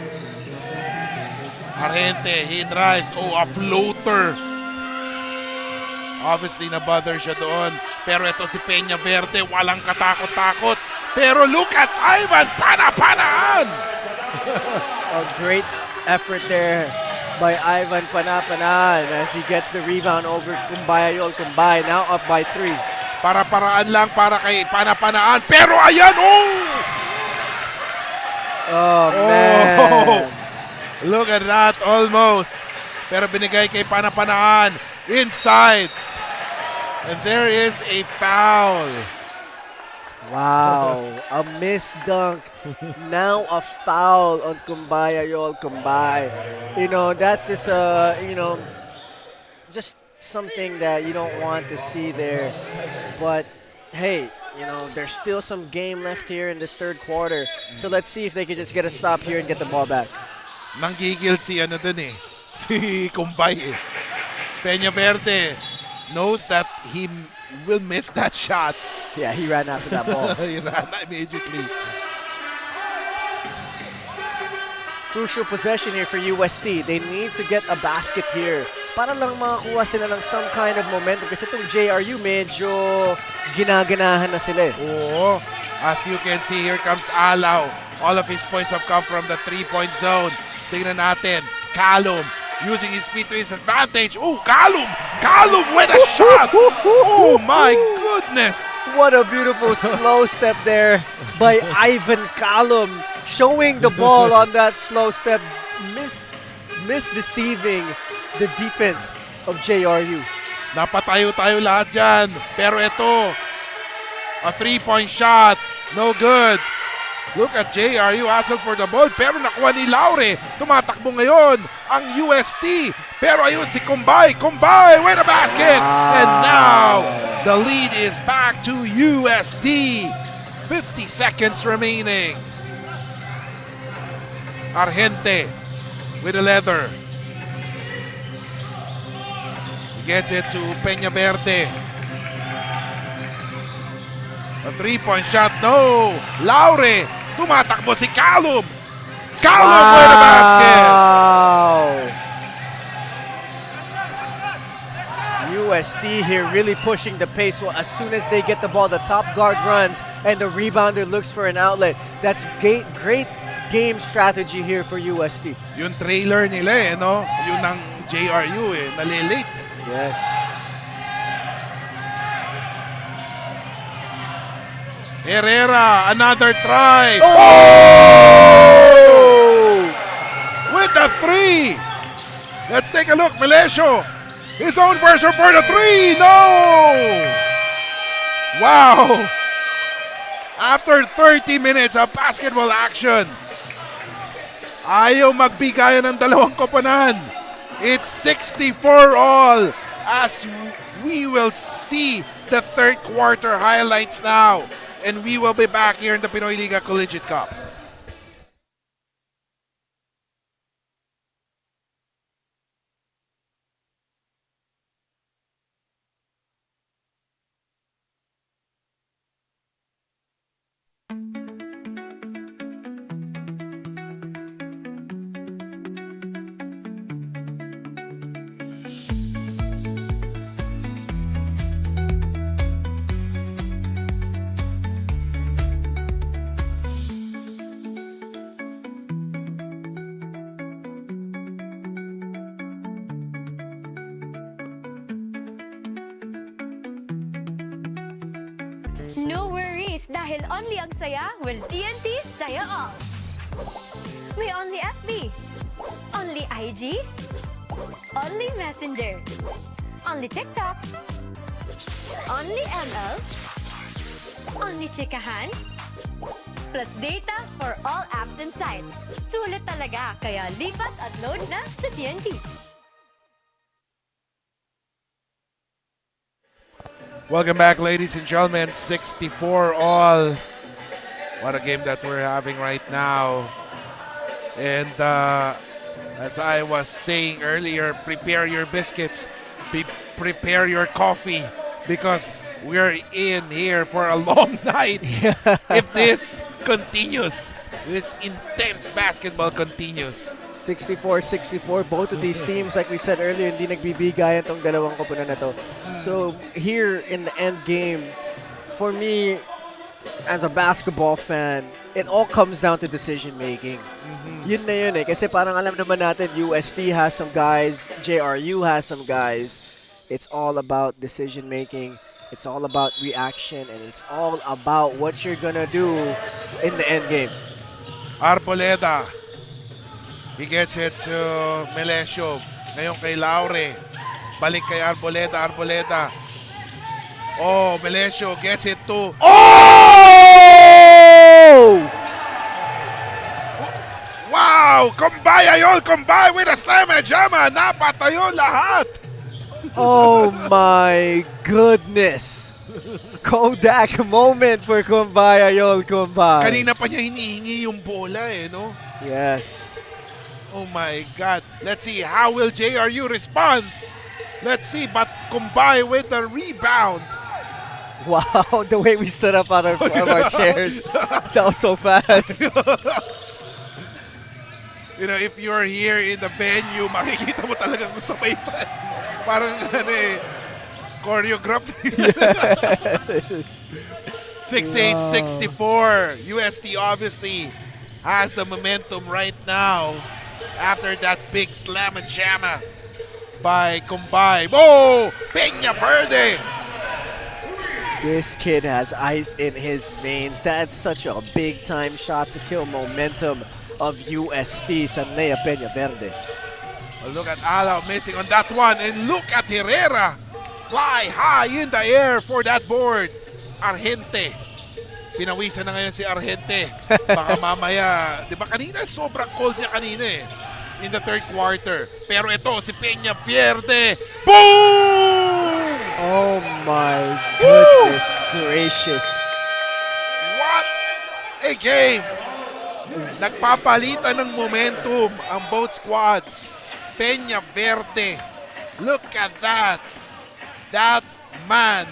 Arente, he drives. Oh, a floater. Obviously, na-bother siya doon. Pero ito si Peña Verde, walang katakot-takot. Pero look at Ivan, pana-panaan! A great effort there by Ivan Panapanaan as he gets the rebound over Kumbayayol. Kumbay now up by 3. Para-paraan lang para kay pana-panaan. Pero ayan, oh! Oh, man. Look at that, almost. Pero binigay kay pana-panaan. Inside. And there is a foul. Wow, a missed dunk. Now a foul on Kumbayayol Kumbay. You know, that's just just something that you don't want to see there. But hey, you know, there's still some game left here in this third quarter. So let's see if they can just get a stop here and get the ball back. Nanggigil si ano dun eh. Si Kumbay eh. Peña Verde knows that he will miss that shot. Yeah, he ran after that ball. He ran immediately. Crucial possession here for UST. They need to get a basket here para lang makakuha sila ng some kind of momentum kasi itong JRU medyo ginaganahan na sila eh. Oo. As you can see, here comes Alaw. All of his points have come from the 3-point zone. Tingnan natin. Calum using his speed to his advantage. Oh, Calum! Calum with a shot! Oh my goodness! What a beautiful slow step there by Ivan Calum, showing the ball on that slow step, misdeceiving the defense of JRU. Napatayo-tayo lahat dyan. Pero ito, a 3-point shot. No good. Look at JRU hustle for the ball. Pero nakuha ni Laure. Tumatakbo ngayon ang UST. Pero ayun si Kumbay. Kumbay with a basket. Wow. And now, the lead is back to UST. 50 seconds remaining. Argente with a leather. He gets it to Peña Verde. A 3-point shot, no! Laure! Tumatakbo si Calum! Calum with a basket! UST here really pushing the pace. Well, as soon as they get the ball, the top guard runs and the rebounder looks for an outlet. That's great game strategy here for UST. Yung trailer nila eh, no? Yun ng JRU eh, nalilate. Yes. Herrera, another try. Oh! With the 3. Let's take a look. Melesio, his own version for the 3. No! Wow! After 30 minutes of basketball action, ayaw magbigayan ng dalawang koponan. It's 64 all as we will see the third quarter highlights now. And we will be back here in the Pinoyliga Collegiate Cup. No worries, dahil only ang saya will TNT Saya All. May only FB, only IG, only Messenger, only TikTok, only ML, only Chikahan, plus data for all apps and sites. Sulit talaga, kaya lipat at load na sa TNT. Welcome back, ladies and gentlemen. 64 all. What a game that we're having right now. And As I was saying earlier, prepare your biscuits, prepare your coffee, because we're in here for a long night. If this continues, this intense basketball continues. 64-64, both of these teams, like we said earlier, hindi nagbibigayan tong dalawang koponan na to. So here in the end game, for me, as a basketball fan, it all comes down to decision making. Yun na yun eh. Kasi parang alam naman natin, UST has some guys, JRU has some guys. It's all about decision making. It's all about reaction, and it's all about what you're gonna do in the end game. Arboleda. He gets it to Melesio. Ngayon kay Laure. Balik kay Arboleda. Arboleda. Oh, Melesio gets it to... Oh! Wow! Kumbay Ayol! Kumbay with a slam and jammer! Napatayo lahat! Oh my goodness! Kodak moment for Kumbay Ayol Kumbay. Kanina pa niya hinihingi yung bola eh, no? Yes. Oh my God. Let's see, how will JRU respond? Let's see, but Kumbay with the rebound. Wow, the way we stood up out of our chairs. That was so fast. You know, if you're here in the venue, makikita mo talagang sabay pa. Parang choreographed. Yes. 6-8-64. UST obviously has the momentum right now after that big slam and jammer by Kumbay. Oh! Peña Verde! This kid has ice in his veins. That's such a big-time shot to kill momentum of UST, Sanlea Peña Verde. Well, look at Alao missing on that one. And look at Herrera. Fly high in the air for that board. Argente. Pinawisan na ngayon si Argente. Baka mamaya, di ba kanina sobrang cold niya kanina eh. In the third quarter. Pero ito, si Peña Verde. Boom! Oh my goodness gracious. What a game! Nagpapalitan ng momentum ang both squads. Peña Verde. Look at that. That man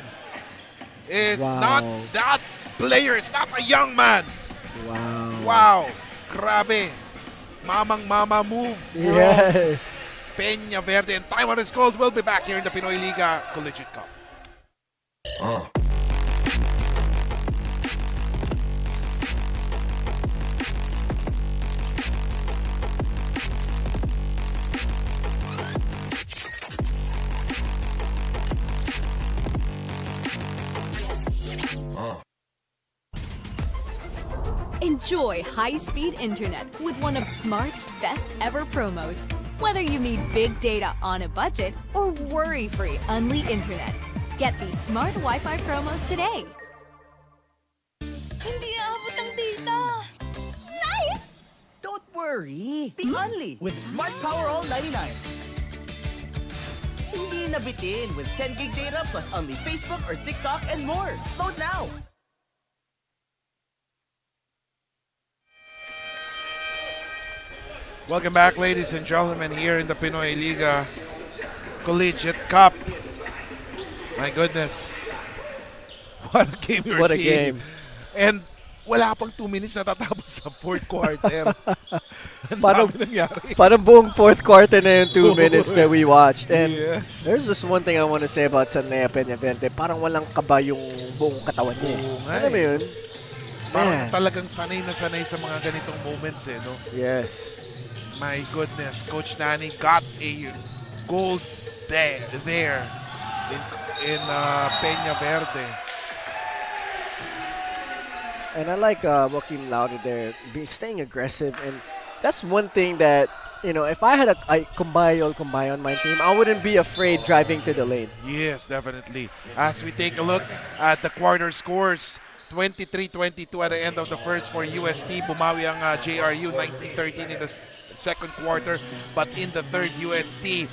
is not that player. Is not a young man. Wow. Wow. Grabe. Mamang-mama move. Bro. Yes. Peña Verde, and time on is called. We'll be back here in the Pinoyliga Collegiate Cup. Enjoy high-speed internet with one of Smart's best ever promos. Whether you need big data on a budget or worry-free Unli internet, get these Smart Wi-Fi promos today. Hindi aabot ang data. Nice! Don't worry. Be Unli with Smart Power All 99. Hindi nabitin with 10 gig data plus Unli Facebook or TikTok and more. Load now. Welcome back, ladies and gentlemen, here in the Pinoyliga Collegiate Cup. My goodness. What a game you're What a seeing. game. And wala pang 2 minutes na tatapos sa fourth quarter. Ang Parang, dami nangyari. parang buong fourth quarter na yung 2 minutes that we watched. And Yes. there's just one thing I want to say about Sanlea Peña Verde. Parang walang kaba yung buong katawan niya. Oo nga Alam mo eh. yun? Parang Man. talagang sanay na sanay sa mga ganitong moments eh, no? Yes. My goodness, Coach Nani got a gold there in Peña Verde. And I like Joaquin Lauder there, staying aggressive. And that's one thing that, you know, if I had a Kumbayo on my team, I wouldn't be afraid driving to the lane. Yes, definitely. As we take a look at the quarter scores, 23-22 at the end of the first for UST. Bumawi ang JRU 19-13 in the second quarter, but in the third, UST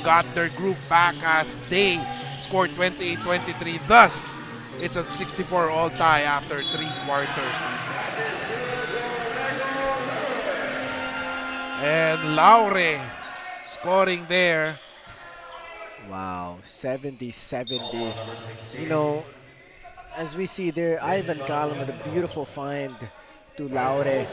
got their groove back as they scored 28-23. Thus, it's a 64 all tie after 3 quarters. And Laure scoring there. Wow, 70-70. You know, as we see there, Ivan Calum with a beautiful find to Laure.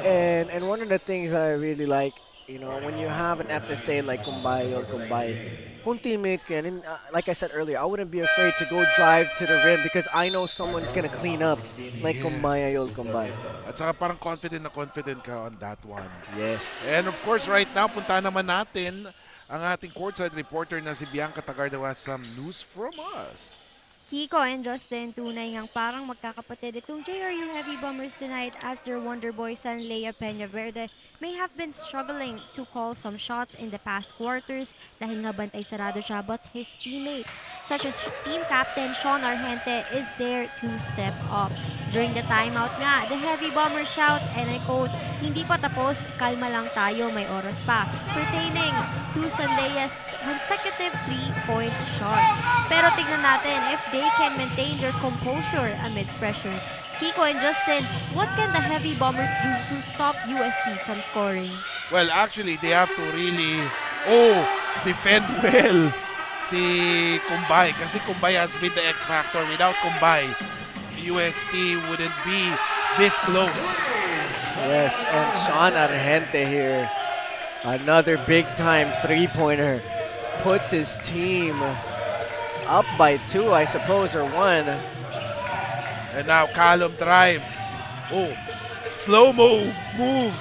And one of the things that I really like, you know, when you have an FSA like Kumbay or Kumbay, kung teammate ko yan, and, like I said earlier, I wouldn't be afraid to go drive to the rim because I know someone's gonna clean up like Kumbay or Kumbay. At saka parang confident na confident ka on that one. Yes. And of course, right now, punta naman natin ang ating courtside reporter na si Bianca Tagarda with some news from us. Kiko and Justin, tunay ngang parang magkakapatid itong JRU Heavy Bombers tonight as their Wonder Boy son Lea Peña Verde may have been struggling to call some shots in the past quarters dahil nga bantay sarado siya, but his teammates such as team captain Sean Argente is there to step up. During the timeout nga, the Heavy Bombers shout, and I quote, "Hindi pa tapos, kalma lang tayo, may oras pa," pertaining to Sandea's consecutive 3-point shots. Pero tignan natin if they can maintain their composure amidst pressure. Kiko and Justin, what can the Heavy Bombers do to stop UST from scoring? Well, actually, they have to really, defend well si Kumbay. Kasi Kumbay has been the X factor. Without Kumbay, UST wouldn't be this close. Yes, and Sean Argente here, another big-time three-pointer, puts his team up by 2, I suppose, or 1. And now Calum drives. Slow-mo move.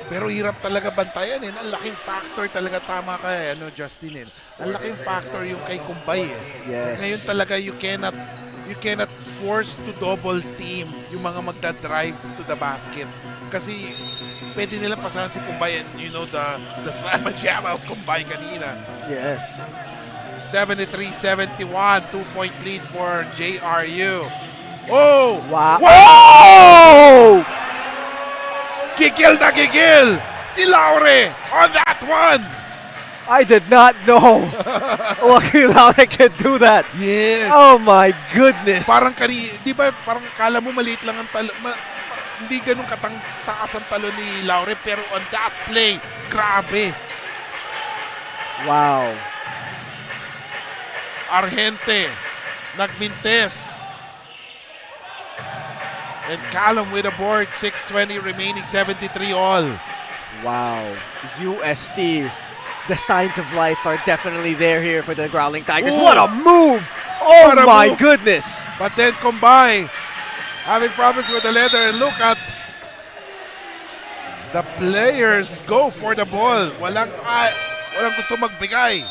Pero hirap talaga bantayan eh. Ang laking factor talaga, tama ka eh, Justin eh. Ang laking factor yung kay Kumbay eh. Yes. Ngayon talaga you cannot force to double team yung mga magda-drive to the basket. Kasi pwede nila pasahan si Kumbay and you know the slam and jam of Kumbay kanina. Yes. 73-71, 2-point lead for JRU. Oh! Wow! Whoa! Gigil na gigil si Laure on that one. I did not know Joaquin Laure could do that. Yes. Oh my goodness. Parang di ba parang kala mo maliit lang ang talo, hindi ganun taas ang talo ni Laure, pero on that play, grabe. Wow. Argente nagmintes. And Calum with a board, 6:20 remaining, 73 all. Wow. UST, the signs of life are definitely there here for the Growling Tigers. Ooh. What a move! Oh What a my move. goodness. But then Kumbay having problems with the leather, and look at the players go for the ball. Walang gusto magbigay.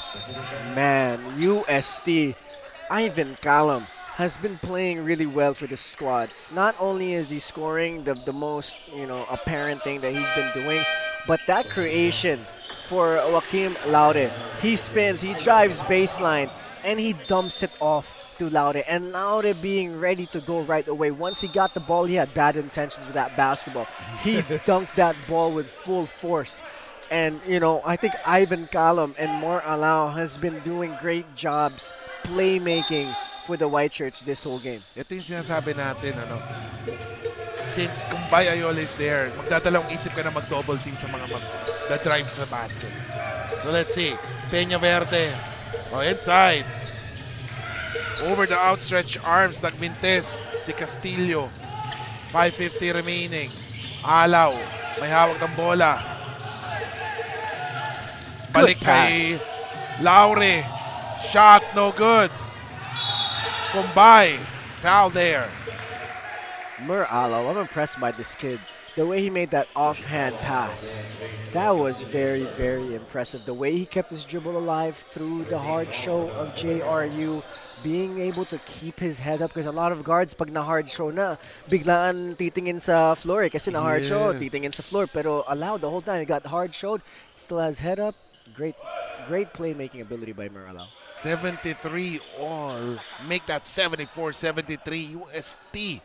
Man, UST, Ivan Calum has been playing really well for the squad. Not only is he scoring the most, apparent thing that he's been doing, but that creation for Joaquin Laure. He spins, he drives baseline, and he dumps it off to Laure. And Laure being ready to go right away. Once he got the ball, he had bad intentions with that basketball. He dunked that ball with full force. And, I think Ivan Calum and More Alao has been doing great jobs playmaking for the White Shirts this whole game. Ito yung sinasabi natin, since Kumbay Ayol is there, magdadalawang isip ka na mag-double team sa mga mag-drive sa basket. So let's see. Peña Verde, inside. Over the outstretched arms, nagmintes si Castillo. 5:50 remaining. Alaw, may hawak ng bola. Balik kay Laure. Shot, no good. Kumbay, foul there. Alao, I'm impressed by this kid. The way he made that offhand pass, that was very, very impressive. The way he kept his dribble alive through the hard show of JRU, being able to keep his head up, because a lot of guards, pag na-hard show na, biglaan titingin sa floor kasi na-hard show, titingin sa floor. Pero Alao, the whole time, he got hard showed, still has head up. Great playmaking ability by Alao. 73 all. Make that 74-73 UST.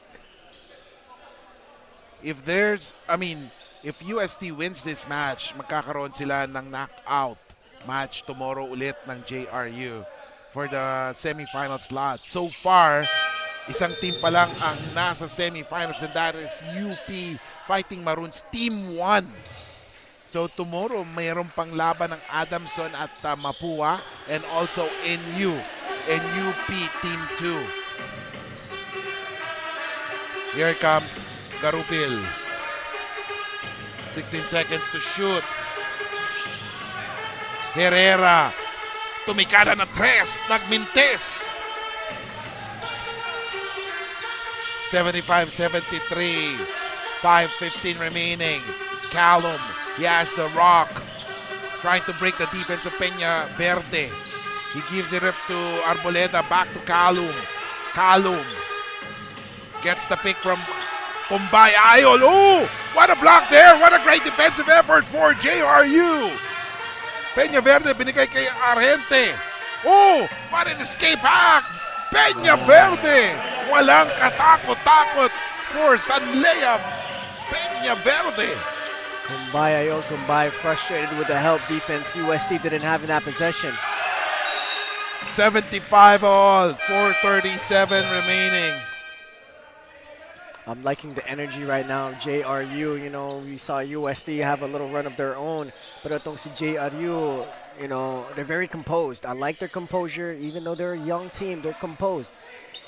If UST wins this match, magkakaroon sila ng knockout match tomorrow ulit ng JRU for the semifinal slot. So far, isang team pa lang ang nasa semifinals, and that is UP Fighting Maroons Team 1. So tomorrow, mayroon pang laban ng Adamson at Mapua and also NUP Team 2. Here comes Garupil. 16 seconds to shoot. Herrera. Tumikada na 3. Nagmintes. 75-73. 5:15 remaining. Callum. He has the rock. Trying to break the defense of Peña Verde. He gives it up to Arboleda. Back to Callum. Callum. Gets the pick from Kumbay Ayol. Oh! What a block there! What a great defensive effort for JRU! Peña Verde binigay kay Argente. Oh! What an escape hack! Peña Verde! Walang katakot-takot for Sanlea Peña Verde. Kumbay Ayol, Kumbay frustrated with the help defense UST didn't have in that possession. 75 all, 4:37 remaining. I'm liking the energy right now of JRU. You know, we saw UST have a little run of their own, but itong si JRU, you know, they're very composed. I like their composure. Even though they're a young team, they're composed.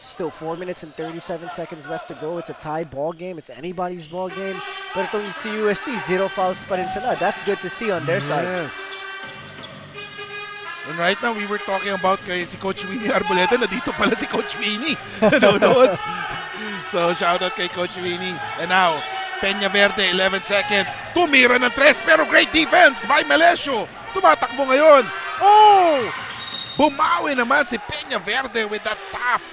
Still 4 minutes and 37 seconds left to go. It's a tie ball game. It's anybody's ball game. But itong si UST, 0 fouls pa rin sila. That's good to see on their side. Yes. And right now, we were talking about kay si Coach Winnie Arboleda na dito pala si Coach Winnie. Nanonood. So, shoutout kay Coach Winnie. And now, Peña Verde, 11 seconds. Tumira ng 3, pero great defense by Melesio. Tumatakbo ngayon. Oh! Bumawi naman si Peña Verde with that tap.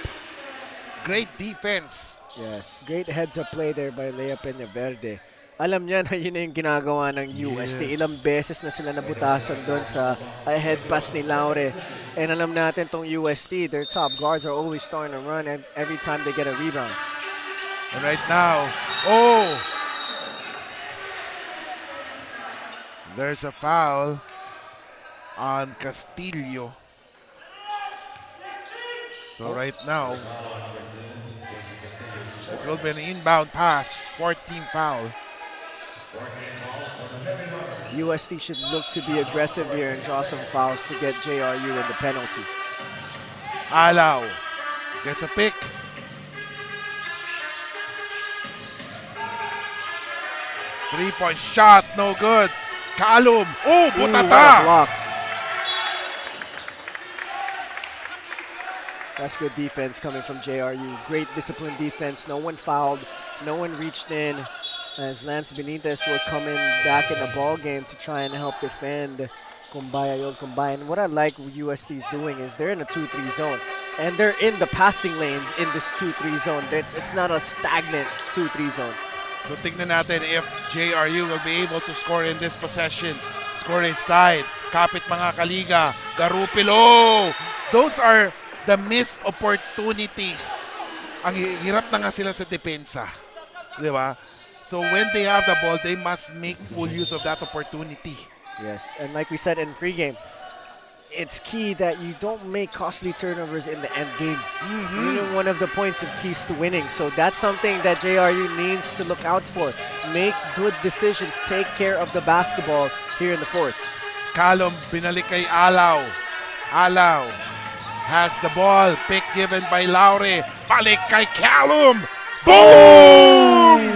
Great defense. Yes, great heads-up play there by Lea Peña Verde. Alam niya na yun na yung ginagawa ng UST. Yes. Ilang beses na sila nabutasan doon sa head pass ni Laure. And alam natin tong UST, their top guards are always starting to run every time they get a rebound. And right now, oh! There's a foul on Castillo. So right now, it will be an inbound pass, 14 foul. UST should look to be aggressive here and draw some fouls to get JRU in the penalty. Alaw gets a pick. Three-point shot, no good. Callum, oh, butata! What a block. That's good defense coming from JRU. Great disciplined defense. No one fouled. No one reached in. As Lance Benitez will come in back in the ball game to try and help defend Kumbay Ayol Kumbay. And what I like what UST is doing is they're in a 2-3 zone. And they're in the passing lanes in this 2-3 zone. It's not a stagnant 2-3 zone. So tingnan natin if JRU will be able to score in this possession. Score is tied. Kapit mga kaliga. Garupilo. Those are the missed opportunities. Ang hirap na nga sila sa depensa. Di ba? So when they have the ball, they must make full use of that opportunity. Yes, and like we said in pregame, it's key that you don't make costly turnovers in the end game. Even one of the points of keys to winning. So that's something that JRU needs to look out for. Make good decisions. Take care of the basketball here in the fourth. Callum binalik kay Alaw. Alaw has the ball. Pick given by Laure. Balik kay Callum. Boom!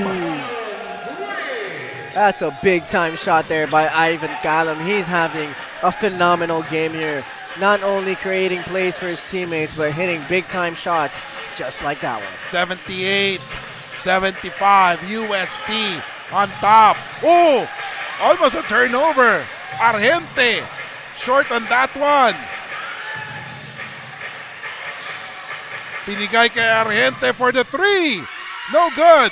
That's a big-time shot there by Ivan Callum. He's having a phenomenal game here. Not only creating plays for his teammates, but hitting big-time shots just like that one. 78-75, UST on top. Oh, almost a turnover. Argente, short on that one. Pinigay kay Argente for the 3. No good.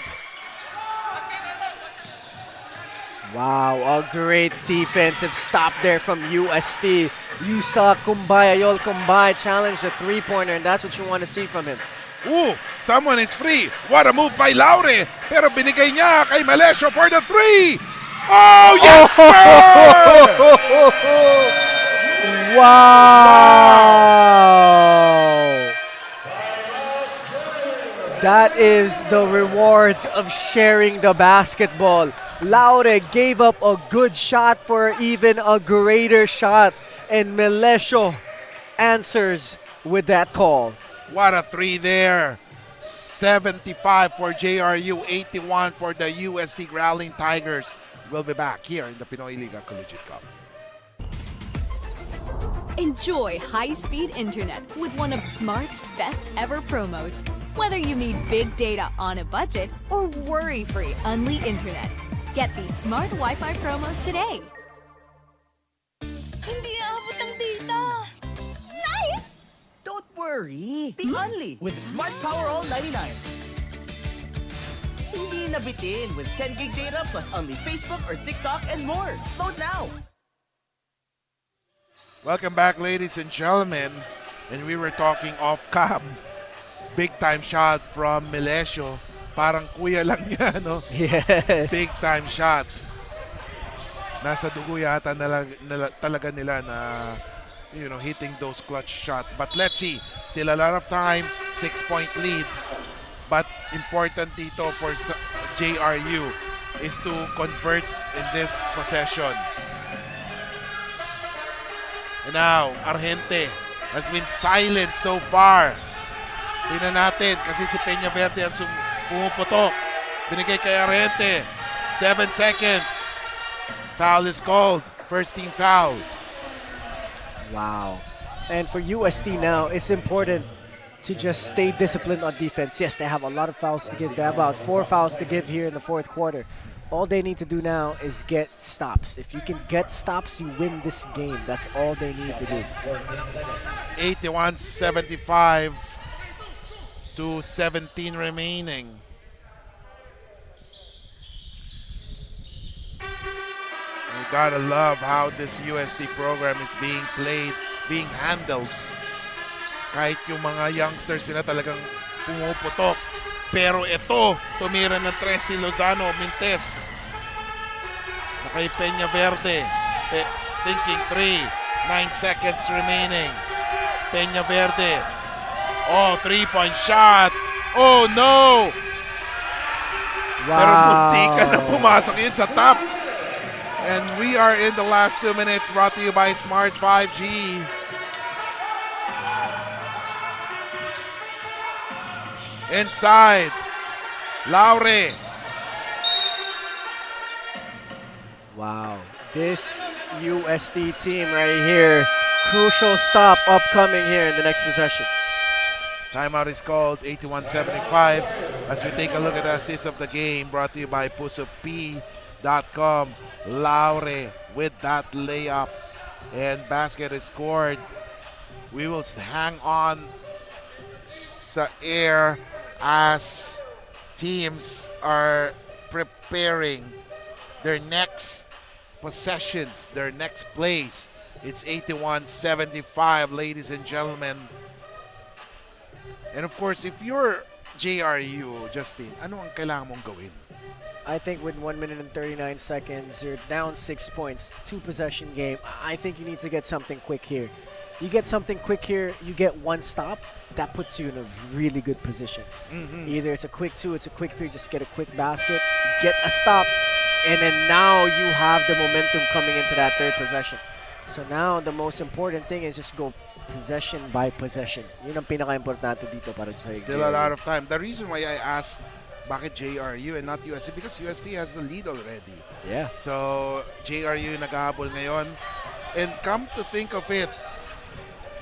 Wow, a great defensive stop there from UST. You saw Kumbay Ayol Kumbay challenge the three-pointer, and that's what you want to see from him. Ooh, someone is free. What a move by Laure. Pero binigay niya kay Melesio for the 3. Oh, yes, sir! Wow! That is the rewards of sharing the basketball. Laure gave up a good shot for even a greater shot, and Melesio answers with that call. What a three there. 75 for JRU, 81 for the UST Growling Tigers. We'll be back here in the Pinoyliga Collegiate Cup. Enjoy high-speed internet with one of Smart's best ever promos. Whether you need big data on a budget or worry-free Unli internet, get these Smart Wi-Fi promos today. Hindi aabot ang data. Nice! Don't worry. Be Only with Smart Power All 99. Hindi nabitin with 10 gig data plus Only Facebook or TikTok and more. Load now. Welcome back, ladies and gentlemen. And we were talking off cam. Big time shot from Melesio. Parang kuya lang niya, no? Yes. Big time shot. Nasa dugo yata talaga nila na, hitting those clutch shot. But let's see. Still a lot of time. 6-point lead. But important dito for JRU is to convert in this possession. And now, Argente has been silent so far. Tingnan natin kasi si Peña Verde ang pumuputok. Binigay kay Argente. 7 seconds. Foul is called. First team foul. Wow. And for UST now, it's important to just stay disciplined on defense. Yes, they have a lot of fouls to give. They have about 4 fouls to give here in the fourth quarter. All they need to do now is get stops. If you can get stops, you win this game. That's all they need to do. 81-75 to 17 remaining. You gotta love how this USD program is being played, being handled. Kahit yung mga youngsters sila talagang pumuputok. Pero ito, tumira ng 3 si Lozano, Mintes. Kay Peña Verde. Thinking 3. 9 seconds remaining. Peña Verde. Oh, 3-point shot. Oh, no! Wow. Pero munti ka na pumasok yun sa top. And we are in the last 2 minutes, brought to you by Smart 5G. Inside, Laure. Wow, this UST team right here, crucial stop upcoming here in the next possession. Timeout is called, 81-75. As we take a look at the assist of the game, brought to you by PusoP.com. Laure with that layup, and basket is scored. We will hang on sa air as teams are preparing their next possessions, their next plays. It's 81-75, ladies and gentlemen. And of course, if you're JRU, Justin, ano ang kailangan mong gawin? I think with 1 minute and 39 seconds, you're down 6 points, 2 possession game. I think you need to get something quick here. You get something quick here, you get 1 stop, that puts you in a really good position. Either it's a quick 2, it's a quick 3, just get a quick basket, get a stop, and then now you have the momentum coming into that third possession. So now the most important thing is just go possession by possession. Yun ang pinaka-importante dito para sa Still a lot of time. The reason why I asked bakit JRU and not UST, because UST has the lead already. Yeah. So JRU naghahabol ngayon. And come to think of it,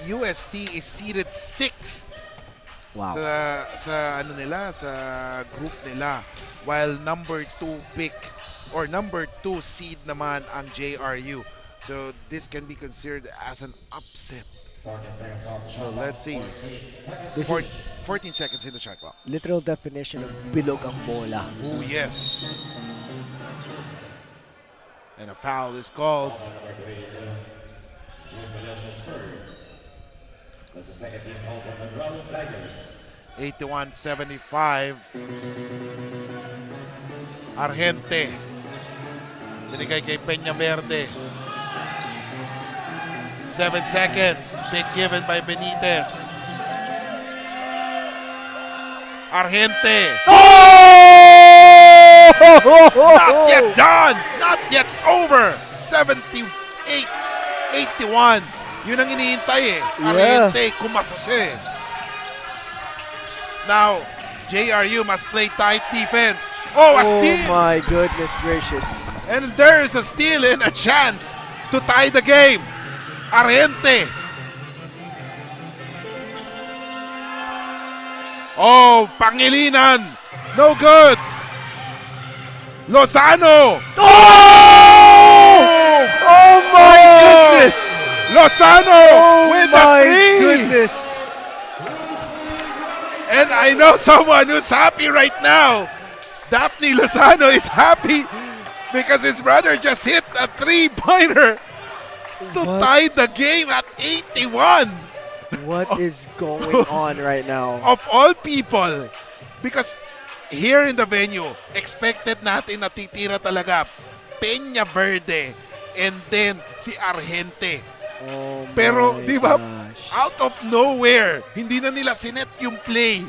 UST is seated 6th Wow. sa group nila, while number 2 pick or number 2 seed naman ang JRU. So this can be considered as an upset. So let's see. 14 seconds in the shot clock. Literal definition of bilog ang bola. Oh yes. And a foul is called. 81-75. Argente. Binigay kay Peña Verde. 7 seconds. Big given by Benitez. Argente. Oh! Not yet done! Not yet over! 78-81. Yun ang hinihintay eh. Arhente, kumasa siya eh. Now, JRU must play tight defense. Oh, a steal! Oh my goodness gracious. And there is a steal and a chance to tie the game. Arhente. Oh, Pangilinan. No good. Lozano. Oh! Oh my goodness! Lozano Oh with the my three. goodness! And I know someone who's happy right now. Daphne Lozano is happy because his brother just hit a three-pointer to tie the game at 81. What is going on right now? Of all people. Because here in the venue, expected natin na titira talaga Peña Verde and then si Arhente. Oh Pero, my di ba, gosh. out of nowhere, hindi na nila sinet yung play.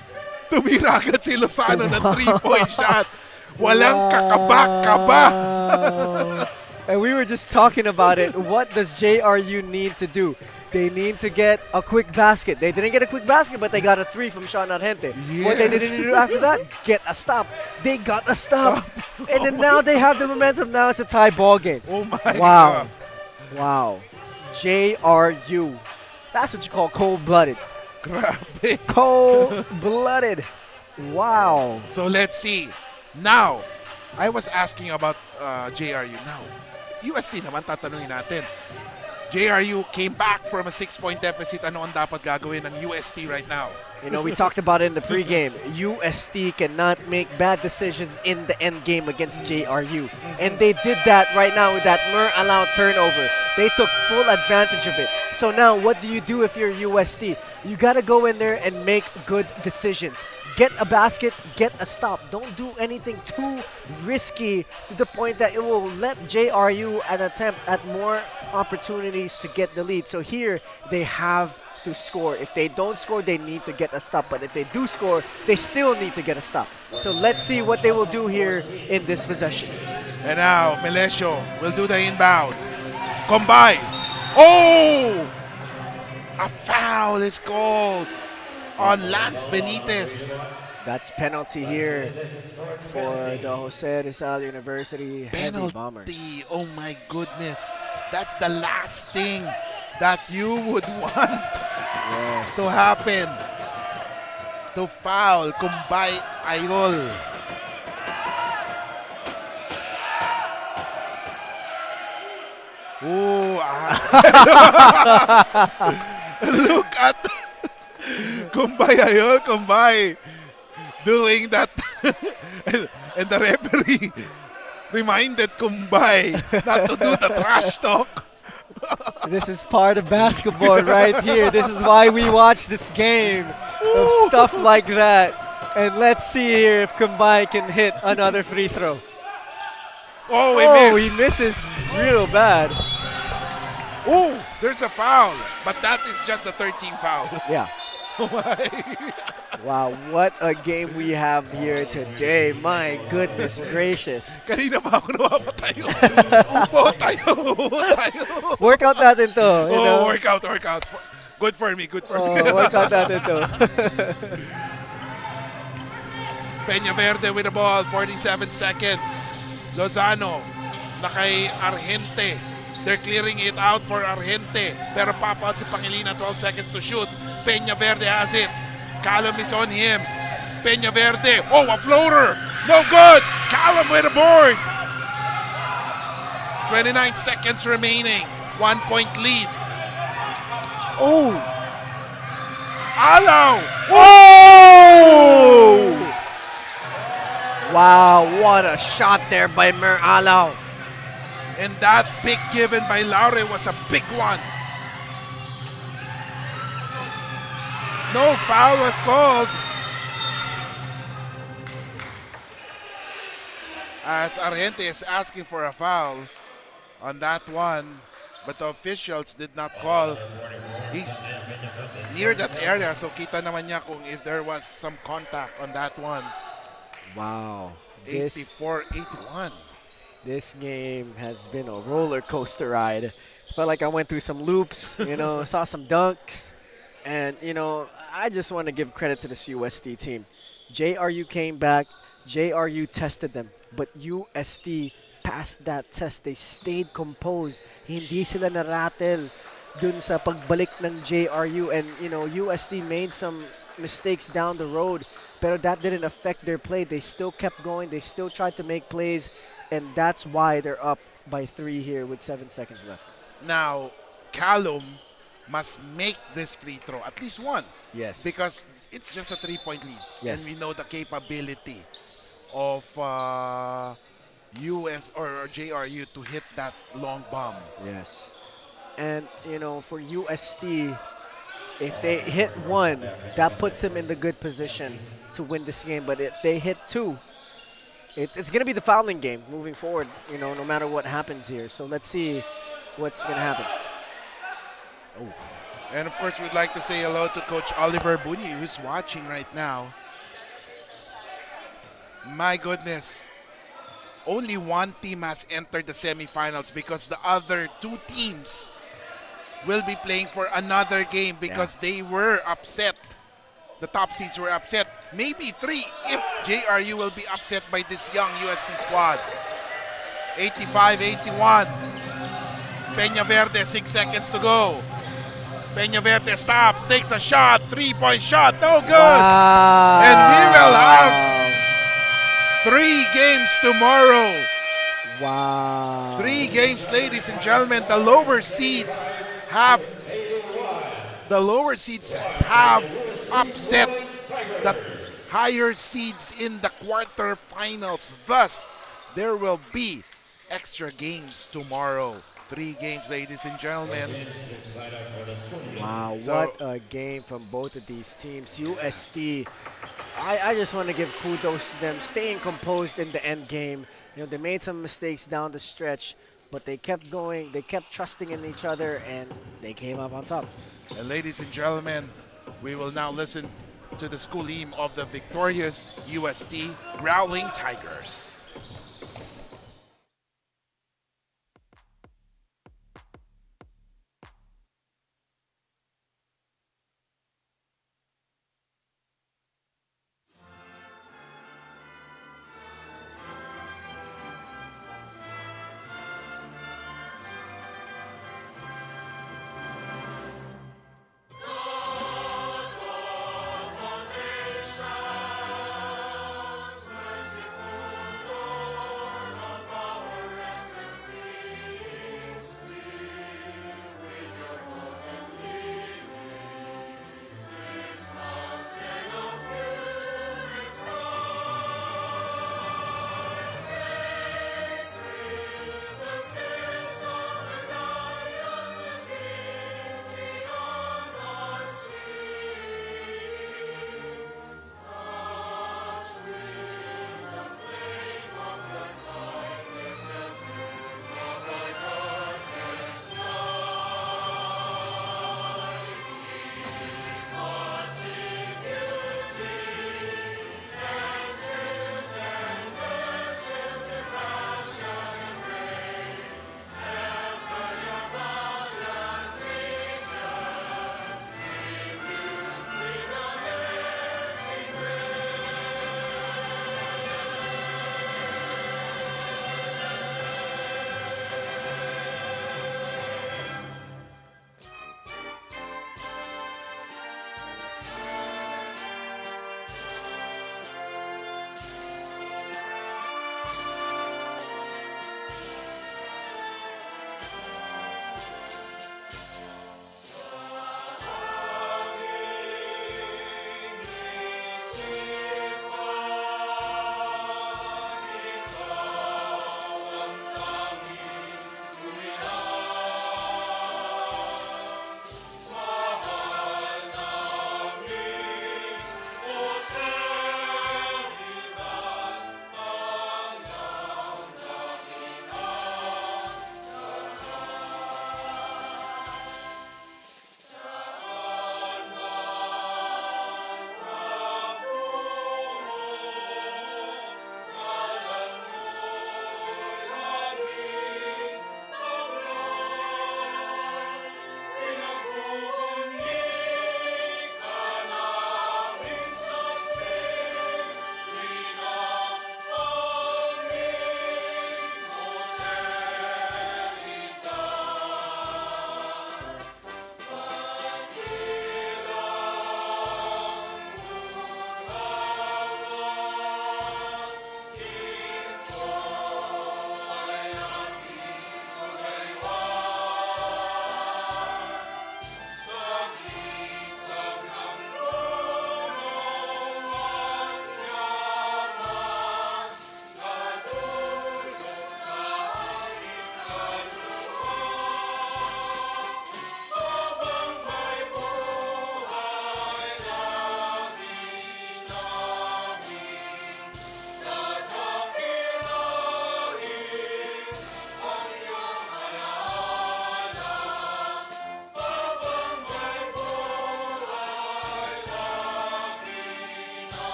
Tumira agad si Lozano ng 3-point shot. Walang kakaba-kaba. And we were just talking about it. What does JRU need to do? They need to get a quick basket. They didn't get a quick basket, but they got a three from Sean Arhente. What they didn't do after that, get a stop. They got a stop. And then now they have the momentum. Now it's a tie ball game. Oh my Wow. God. Wow. JRU. That's what you call cold-blooded. Grabe. Cold-blooded. Wow. So let's see. Now, I was asking about JRU. Now, UST naman tatanungin natin. JRU came back from a 6-point deficit. Ano ang dapat gagawin ng UST right now? You know, we talked about it in the pregame. UST cannot make bad decisions in the end game against JRU. And they did that right now with that allowed turnover. They took full advantage of it. So now, what do you do if you're UST? You got to go in there and make good decisions. Get a basket, get a stop. Don't do anything too risky to the point that it will let JRU an attempt at more opportunities to get the lead. So here, they have to score. If they don't score, they need to get a stop. But if they do score, they still need to get a stop. So let's see what they will do here in this possession. And now, Melesio will do the inbound. Combine. Oh! A foul is called on Lance Benitez. That's penalty here for the Jose Rizal University Heavy Bombers. Penalty. Oh my goodness. That's the last thing that you would want to happen. To foul Kumbay Ayol. Oh, look at Kumbay Ayol, Kumbay doing that. and the referee reminded Kumbay not to do the trash talk. This is part of basketball right here. This is why we watch this game of stuff like that. And let's see here if Kumbay can hit another free throw. Oh, he misses real bad. Oh, there's a foul. But that is just a 13 foul. Yeah. Oh my. Wow, what a game we have here today. My goodness gracious. Kanina pa ako napapatayo. Upo tayo. Workout natin to. You know? Workout. Good for me, good for me. Workout natin to. Peña Verde with the ball, 47 seconds. Lozano na kay Arhente. They're clearing it out for Arhente. Pero pop out si Pangilinan, 12 seconds to shoot. Peña Verde has it. Callum is on him. Peña Verde. Oh, a floater. No good. Callum with a board. 29 seconds remaining. 1-point lead. Oh. Alaw. Whoa! Wow, what a shot there by Mer Alaw. And that pick given by Laure was a big one. No foul was called. As Arhente is asking for a foul on that one, but the officials did not call. He's near that area, so kita naman niya kung if there was some contact on that one. Wow, 84-81. This game has been a roller coaster ride. Felt like I went through some loops, saw some dunks. And, I just want to give credit to this UST team. JRU came back. JRU tested them. But UST passed that test. They stayed composed. Hindi sila narattle dun sa pagbalik ng JRU. And, UST made some mistakes down the road. But that didn't affect their play. They still kept going. They still tried to make plays. And that's why they're up by 3 here with 7 seconds left. Now, Callum must make this free throw, at least one. Yes. Because it's just a 3-point lead. Yes. And we know the capability of US or JRU to hit that long bomb. Yes. And, for UST, if they hit one, that puts them in the good position to win this game. But if they hit two, it's going to be the fouling game moving forward, no matter what happens here. So let's see what's going to happen. Oh. And of course, we'd like to say hello to Coach Oliver Bunyi, who's watching right now. My goodness. Only one team has entered the semifinals because the other 2 teams will be playing for another game because they were upset. The top seeds were upset. Maybe 3 if JRU will be upset by this young UST squad. 85-81. Peñaverde, 6 seconds to go. Peñaverde stops, takes a shot, 3-point shot, no good. Wow. And we will have 3 games tomorrow. Wow. 3 games, ladies and gentlemen. The lower seeds have upset the higher seeds in the quarterfinals. Thus, there will be extra games tomorrow. 3 games, ladies and gentlemen. Wow, what a game from both of these teams. UST, I just want to give kudos to them, staying composed in the end game. They made some mistakes down the stretch, but they kept going, they kept trusting in each other, and they came up on top. And ladies and gentlemen, we will now listen to the school team of the victorious UST Growling Tigers.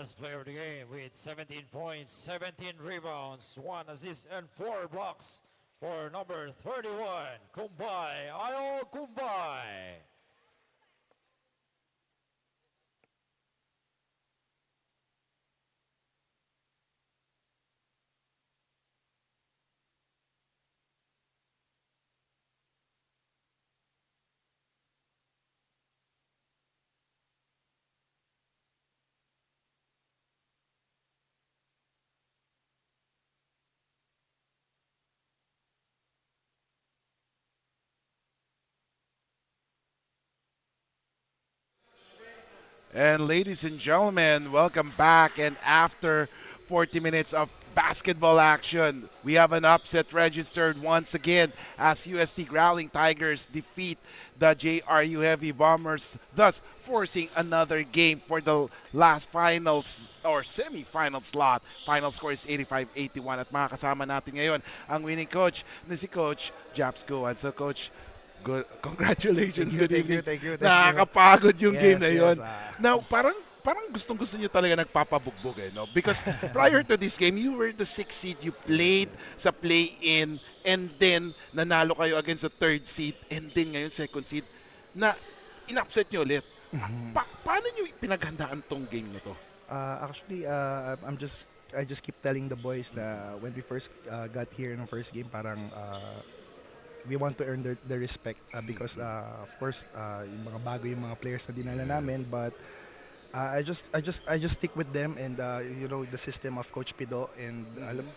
best player of the game with 17 points, 17 rebounds, 1 assist, and 4 blocks for number 31, Kumbay, Ayo Kumbay. And ladies and gentlemen, welcome back. And after 40 minutes of basketball action, we have an upset registered once again as UST Growling Tigers defeat the JRU Heavy Bombers, thus forcing another game for the last finals or semi-final slot. Final score is 85-81 at makakasama natin ngayon ang winning coach na si Coach Japs Goan. So Coach, congratulations. Good evening. Thank you. Nakakapagod yung Yes, game na yun. yes, Now, parang gustong-gusto nyo talaga nagpapabugbog no? Because prior to this game, you were the 6th seed. You played sa play-in and then nanalo kayo against the 3rd seed and then ngayon 2nd seed na in-upset nyo ulit. Paano nyo pinaghandaan tong game na to? Actually, I just keep telling the boys that when we first got here in the first game, parang we want to earn their respect because of course yung mga bago yung mga players na dinala namin, but I just stick with them and you know the system of Coach Pido and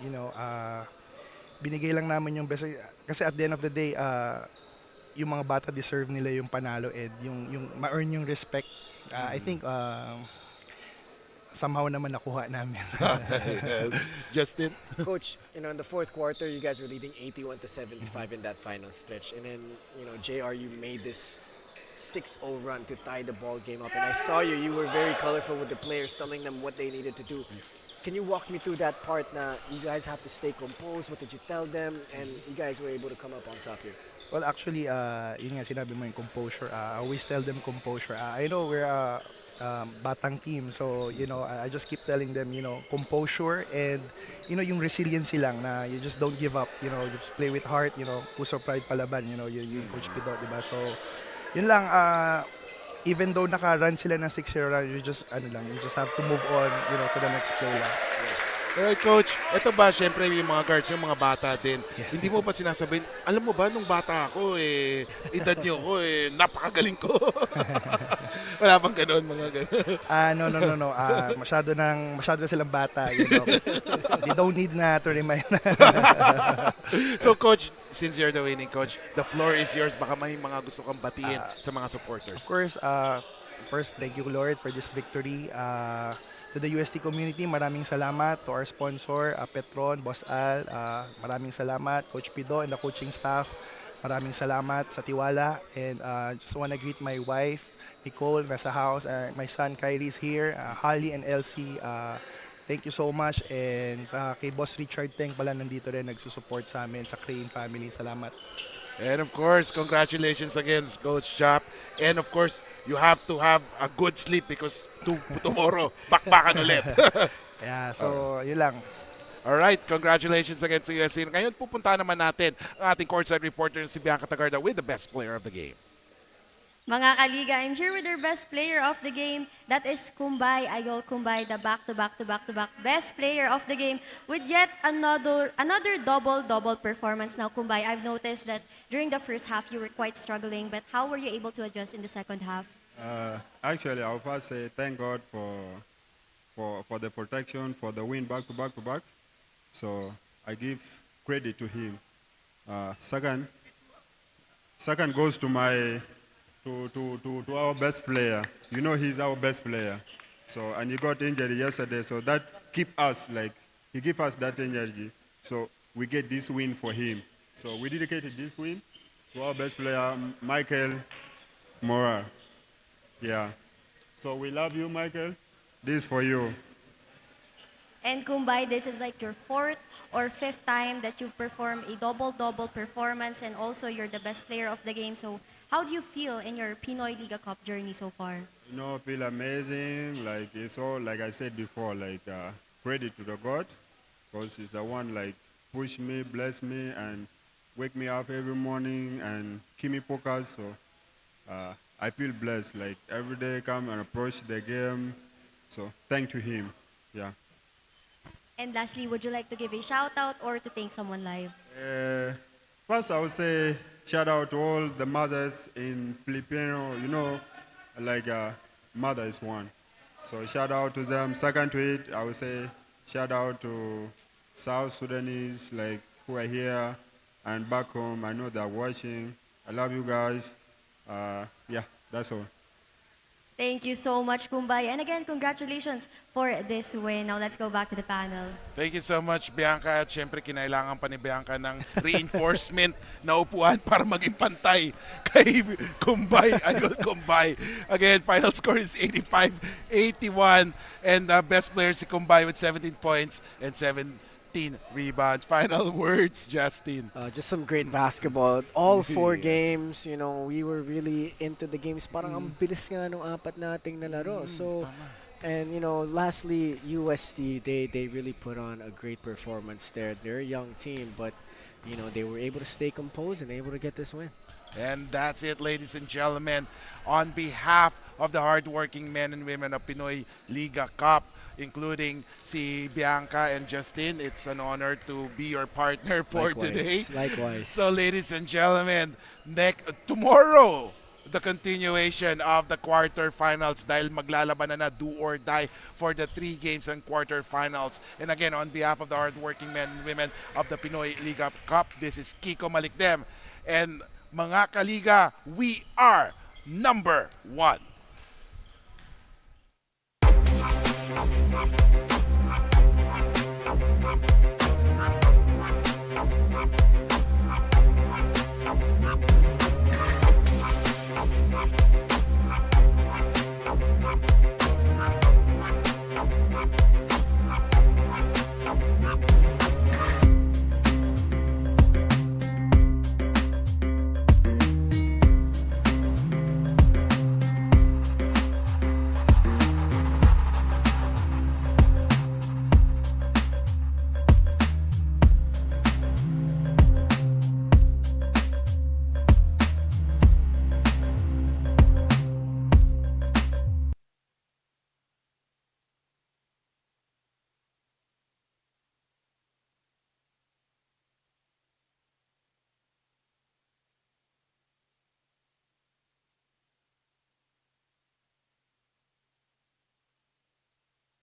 you know binigay lang namin yung best kasi at the end of the day yung mga bata deserve nila yung panalo and yung ma-earn yung respect. I think somehow naman nakuha namin. Justin? Coach, you know, in the 4th quarter, you guys were leading 81-75 in that final stretch. And then, you know, JRU made this 6-0 run to tie the ball game up. And I saw you were very colorful with the players, telling them what they needed to do. Can you walk me through that part na you guys have to stay composed? What did you tell them? And you guys were able to come up on top here. Well, actually, yun nga sinabi mo yung composure. I always tell them composure. I know we're a batang team, so you know, I just keep telling them, you know, composure and you know yung resiliency lang na you just don't give up. You know, just play with heart. You know, puso pride palaban. You know, yung Coach Pido, diba? So, yun lang. Even though naka-run sila ng 6-0 run, you just have to move on. You know, to the next play lang. Yes. Alright, Coach, ito ba, syempre yung mga guards, yung mga bata din, hindi mo ba sinasabihin, alam mo ba, nung bata ako, edad nyo ko, napakagaling ko. Wala bang ganun, mga ganun? No. Masyado silang bata, you know. They don't need na to remind. So, Coach, since you're the winning coach, the floor is yours. Baka may mga gusto kang batiin sa mga supporters. Of course, first, thank you, Lord, for this victory. To the UST community, maraming salamat. To our sponsor, Petron, Boss Al, maraming salamat. Coach Pido and the coaching staff, maraming salamat sa tiwala. And just want to greet my wife, Nicole, nasa house. My son, Kyrie, is here. Holly and Elsie, thank you so much. And kay Boss Richard Teng pala nandito rin, nagsusupport sa amin, sa Crane family. Salamat. And of course, congratulations again, Coach Chap. And of course, you have to have a good sleep because tomorrow, bakbakan ulit. Yeah, so yun lang. Alright, congratulations again to USC. Ngayon, pupunta naman natin ang ating courtside reporter si Bianca Tagarda with the best player of the game. Mga kaliga, I'm here with their best player of the game. That is Kumbay, Ayol Kumbay, the back-to-back best player of the game with yet another double performance. Now, Kumbay, I've noticed that during the first half you were quite struggling, but how were you able to adjust in the second half? Actually, I'll first say thank God for the protection, for the win back-to-back. So I give credit to him. Second goes to to our best player. You know he's our best player. So and he got injured yesterday, so that keep us he give us that energy. So we get this win for him. So we dedicated this win to our best player, Michael Mora. Yeah. So we love you, Michael. This is for you. And Kumbay, this is like your 4th or 5th time that you perform a double-double performance, and also you're the best player of the game. So how do you feel in your Pinoyliga Cup journey so far? You know, feel amazing. Like it's all, like I said before, like credit to the God, because He's the one like push me, bless me, and wake me up every morning and keep me focused. So I feel blessed. Like every day, come and approach the game. So thank to Him. Yeah. And lastly, would you like to give a shout out or to thank someone live? First, I would say shout out to all the mothers in Filipino. You know, like mother is one. So shout out to them. Second to it, I would say shout out to South Sudanese, like who are here and back home. I know they're watching. I love you guys. Yeah, that's all. Thank you so much, Kumbay. And again, congratulations for this win. Now let's go back to the panel. Thank you so much, Bianca. At syempre, kinailangan pa ni Bianca ng reinforcement na upuan para maging pantay kay Kumbay. Idol Kumbay. Again, final score is 85-81. And best player si Kumbay with 17 points and 17 rebounds. Final words, Justin. Just some great basketball. All 4 games, you know, we were really into the games. Parang ang bilis nga nung 4 nating nalaro. So, and you know, lastly, UST, they really put on a great performance there. They're a young team, but you know, they were able to stay composed and able to get this win. And that's it, ladies and gentlemen. On behalf of the hardworking men and women of Pinoyliga Cup, including si Bianca and Justin, it's an honor to be your partner for today. Likewise. So, ladies and gentlemen, tomorrow, the continuation of the quarterfinals dahil maglalaban na do or die for the 3 games and quarterfinals. And again, on behalf of the hardworking men and women of the Pinoyliga Cup, this is Kiko Malikdem. And mga kaliga, we are #1.